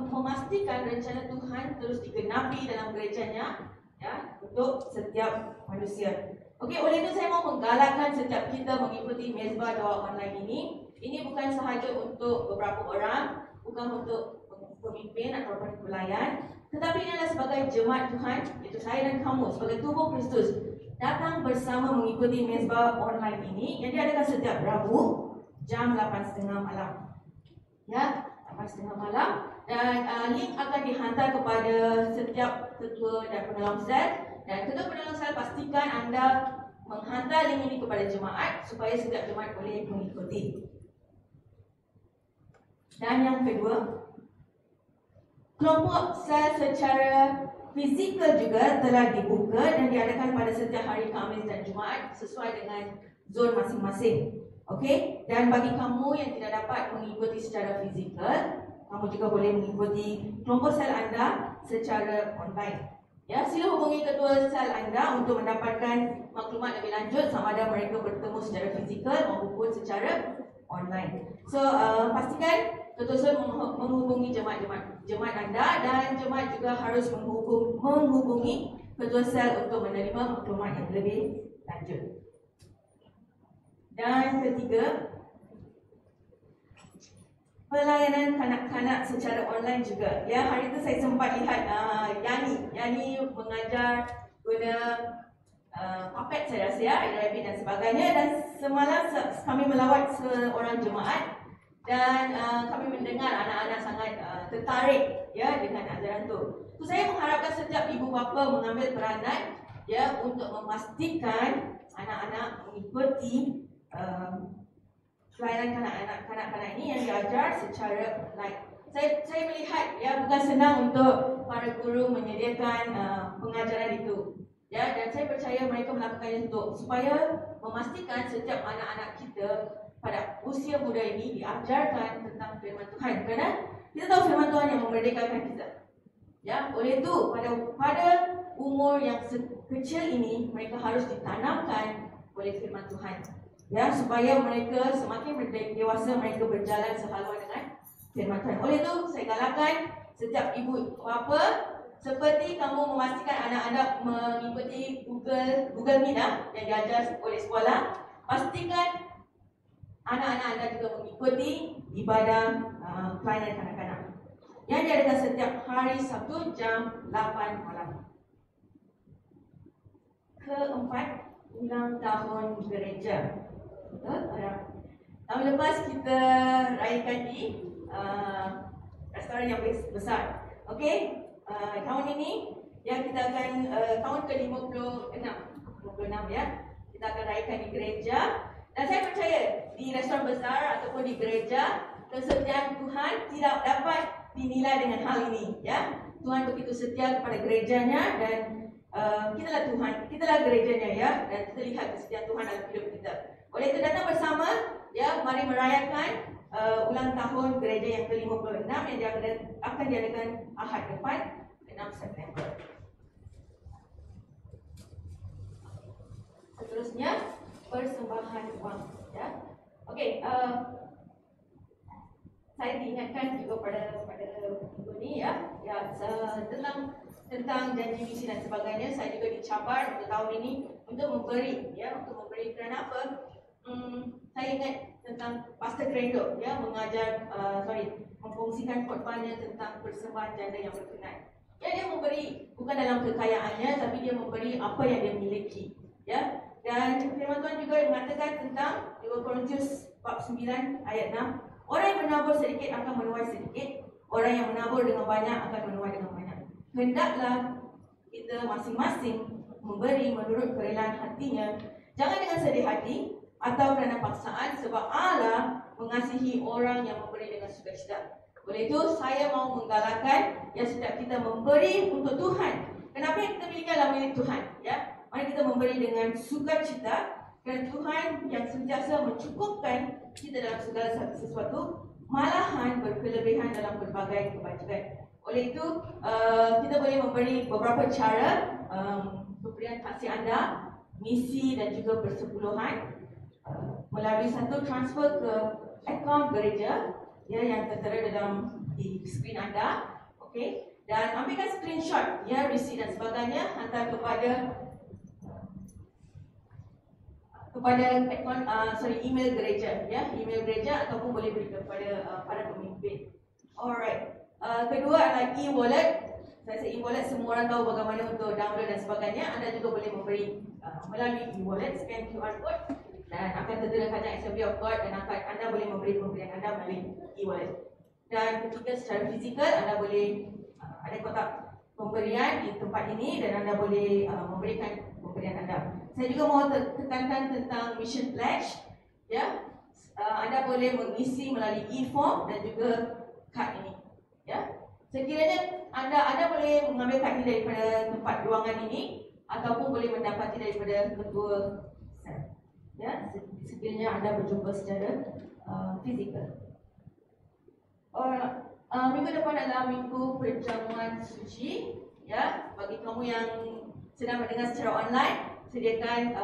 memastikan rencana Tuhan terus digenapi dalam gerejanya ya, untuk setiap manusia. Okey, oleh itu saya mau menggalakkan setiap kita mengikuti Mezbah Doa Online ini. Ini bukan sahaja untuk beberapa orang, bukan untuk pemimpin atau pelayan, tetapi ini adalah sebagai jemaat Tuhan, iaitu saya dan kamu sebagai tubuh Kristus, datang bersama mengikuti Mezbah Online ini yang diadakan setiap Rabu jam 8.30 malam. Ya, 8.30 malam, dan link akan dihantar kepada setiap ketua dan penolong sel. Dan ketua penolong sel, pastikan anda menghantar link ini kepada jemaat supaya setiap jemaat boleh mengikuti. Dan yang kedua, kelompok sel secara fizikal juga telah dibuka dan diadakan pada setiap hari Khamis dan Jumaat sesuai dengan zon masing-masing. Okey, dan bagi kamu yang tidak dapat mengikuti secara fizikal, kamu juga boleh mengikuti kelompok sel anda secara online. Ya, sila hubungi ketua sel anda untuk mendapatkan maklumat lebih lanjut sama ada mereka bertemu secara fizikal maupun secara online. So, pastikan ketua sel menghubungi jemaat anda, dan jemaat juga harus menghubungi ketua sel untuk menerima maklumat yang lebih lanjut. Dan ketiga, pelayanan kanak-kanak secara online juga. Ya, hari itu saya sempat lihat Yani mengajar guna puppet, saya rasa ya, rabbit dan sebagainya. Dan semalam kami melawat seorang jemaat dan kami mendengar anak-anak sangat tertarik ya dengan ajaran tu. So, saya mengharapkan setiap ibu bapa mengambil peranan ya untuk memastikan anak-anak mengikuti pelayanan kanak-kanak ini yang diajar secara online. Saya melihat ya bukan senang untuk para guru menyediakan pengajaran itu. Ya, dan saya percaya mereka melakukannya untuk supaya memastikan setiap anak-anak kita pada usia muda ini diajarkan tentang firman Tuhan. Kerana kita tahu firman Tuhan yang memerdekakan kita. Ya, oleh itu pada umur yang kecil ini mereka harus ditanamkan oleh firman Tuhan. Ya, supaya mereka semakin dewasa mereka berjalan sehaluan dengan firman Tuhan. Oleh itu saya galakkan setiap ibu bapa, seperti kamu memastikan anak-anak mengikuti Google Meet yang diajar oleh sekolah, pastikan anak-anak anda juga mengikuti ibadah pelayanan kanak-kanak yang diadakan setiap hari Sabtu jam 8 malam. Keempat, ulang tahun gereja. Tahun lepas kita rayakan di restoran yang besar. Okey, tahun ini ya kita akan tahun ke-56 ya, kita akan rayakan di gereja. Dan saya percaya di restoran besar ataupun di gereja, kesetiaan Tuhan tidak dapat dinilai dengan hal ini ya. Tuhan begitu setia kepada gerejanya, dan kitalah Tuhan, kitalah gerejanya ya, dan kita lihat kesetiaan Tuhan dalam hidup kita. Oleh itu datang bersama ya, mari merayakan ulang tahun gereja yang ke-56 yang akan diadakan Ahad depan 6 September. Seterusnya persembahan wang ya. Okey, saya diingatkan juga pada minggu ni ya, tentang janji misi dan sebagainya. Saya juga dicabar untuk tahun ini untuk memberi kerana apa? Saya ingat tentang Pastor Grendo ya mengkongsikan khotbahnya tentang persembahan janda yang berkenan. Ya, dia memberi bukan dalam kekayaannya, tapi dia memberi apa yang dia miliki ya. Dan firman Tuhan juga mengatakan tentang 2 Korintus bab 9 ayat 6, orang yang menabur sedikit akan menuai sedikit, orang yang menabur dengan banyak akan menuai dengan banyak. Hendaklah kita masing-masing memberi menurut kerelaan hatinya, jangan dengan sedih hati atau kerana paksaan, sebab Allah mengasihi orang yang memberi dengan sukacita. Oleh itu saya mau menggalakkan ya setiap kita memberi untuk Tuhan. Kenapa yang kita miliki adalah milik Tuhan ya. Mari kita memberi dengan sukacita, kerana Tuhan yang sentiasa mencukupkan kita dalam segala sesuatu, malahan berkelebihan dalam berbagai kebajikan. Oleh itu kita boleh memberi beberapa cara pemberian kasih anda, misi dan juga persepuluhan melalui satu transfer ke akaun gereja ya, yang tertera di skrin anda. Okey, Dan ambilkan screenshot ya, receipt dan sebagainya, hantar kepada email gereja ya, email gereja ataupun boleh beri kepada para pemimpin. Alright. Kedua adalah e-wallet. Saya rasa e-wallet semua orang tahu bagaimana untuk download dan sebagainya. Anda juga boleh memberi melalui e-wallet, scan QR code dan akan tertera kajang Assembly of God dan anda boleh memberi pemberian anda melalui e-wallet. Dan ketiga, secara fizikal anda boleh ada kotak pemberian di tempat ini dan anda boleh memberikan pemberian anda. Saya juga mahu tekankan tentang mission pledge ya. Anda boleh mengisi melalui e-form dan juga kad ini ya. Sekiranya anda boleh mengambil kad ini daripada tempat ruangan ini ataupun boleh mendapati daripada ketua sel ya, sekiranya anda berjumpa secara fizikal. Minggu depan adalah minggu perjamuan suci ya. Bagi kamu yang sedang mendengar secara online, sediakan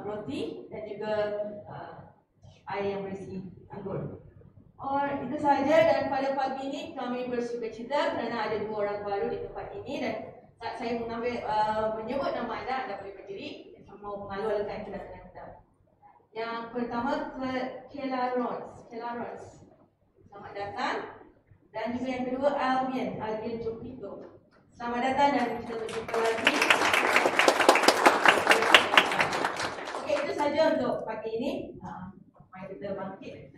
roti dan juga air yang berisi anggur. Itu sahaja, dan pada pagi ini kami bersukacita kerana ada 2 orang baru di tempat ini, dan saat saya menyebut nama anda boleh berdiri. Saya mau mengalu-alukan kedatangan anda. Yang pertama, Kela Rons. Selamat datang. Dan juga yang kedua, Albion Jokito. Selamat datang dan kita berjumpa lagi. Okey, itu saja untuk pagi ini. Mari kita bangkit.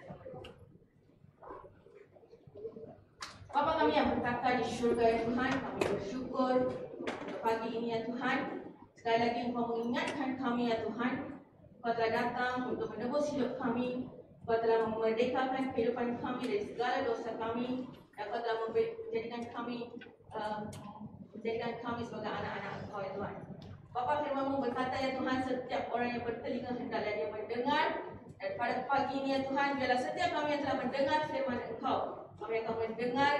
Bapa kami yang berkata di syurga ya Tuhan, kami bersyukur untuk pagi ini ya Tuhan. Sekali lagi Engkau mengingatkan kami ya Tuhan, Engkau telah datang untuk menebus hidup kami. Engkau telah memerdekakan kehidupan kami dari segala dosa kami. Dan Engkau telah menjadikan kami sebagai anak-anak Engkau ya Tuhan. Bapa, firman-Mu berkata ya Tuhan, setiap orang yang bertelinga hendaklah dia mendengar. Dan pada pagi ini ya Tuhan, biarlah setiap kami yang telah mendengar firman Engkau, kami akan mendengar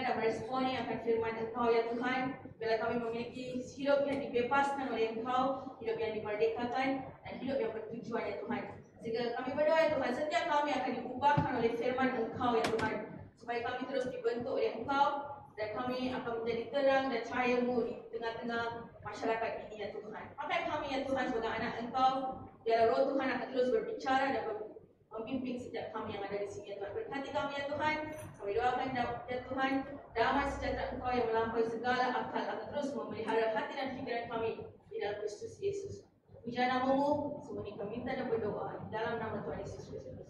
dan meresponi akan firman Engkau ya Tuhan. Biarlah kami memiliki hidup yang dibebaskan oleh Engkau, hidup yang dimerdekakan dan hidup yang bertujuan ya Tuhan. Sehingga kami berdoa ya Tuhan, setiap kami akan diubahkan oleh firman Engkau ya Tuhan, supaya kami terus dibentuk oleh Engkau dan kami akan menjadi terang dan cahaya-Mu di tengah-tengah masyarakat ini ya Tuhan. Pakai kami ya Tuhan sebagai anak Engkau. Biarlah roh Tuhan akan terus berbicara dan membimbing setiap kami yang ada di sini ya Tuhan. Berkati kami ya Tuhan. Kami doakan ya Tuhan, damai sejahtera Engkau yang melampaui segala akal akan terus memelihara hati dan fikiran kami di dalam Kristus Yesus. Puja nama-Mu, semua ini kami minta dan berdoa dalam nama Tuhan Yesus Kristus.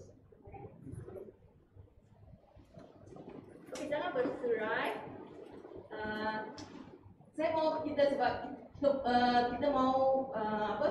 Okey, jangan berserai. Saya mau kita sebab kita mau apa?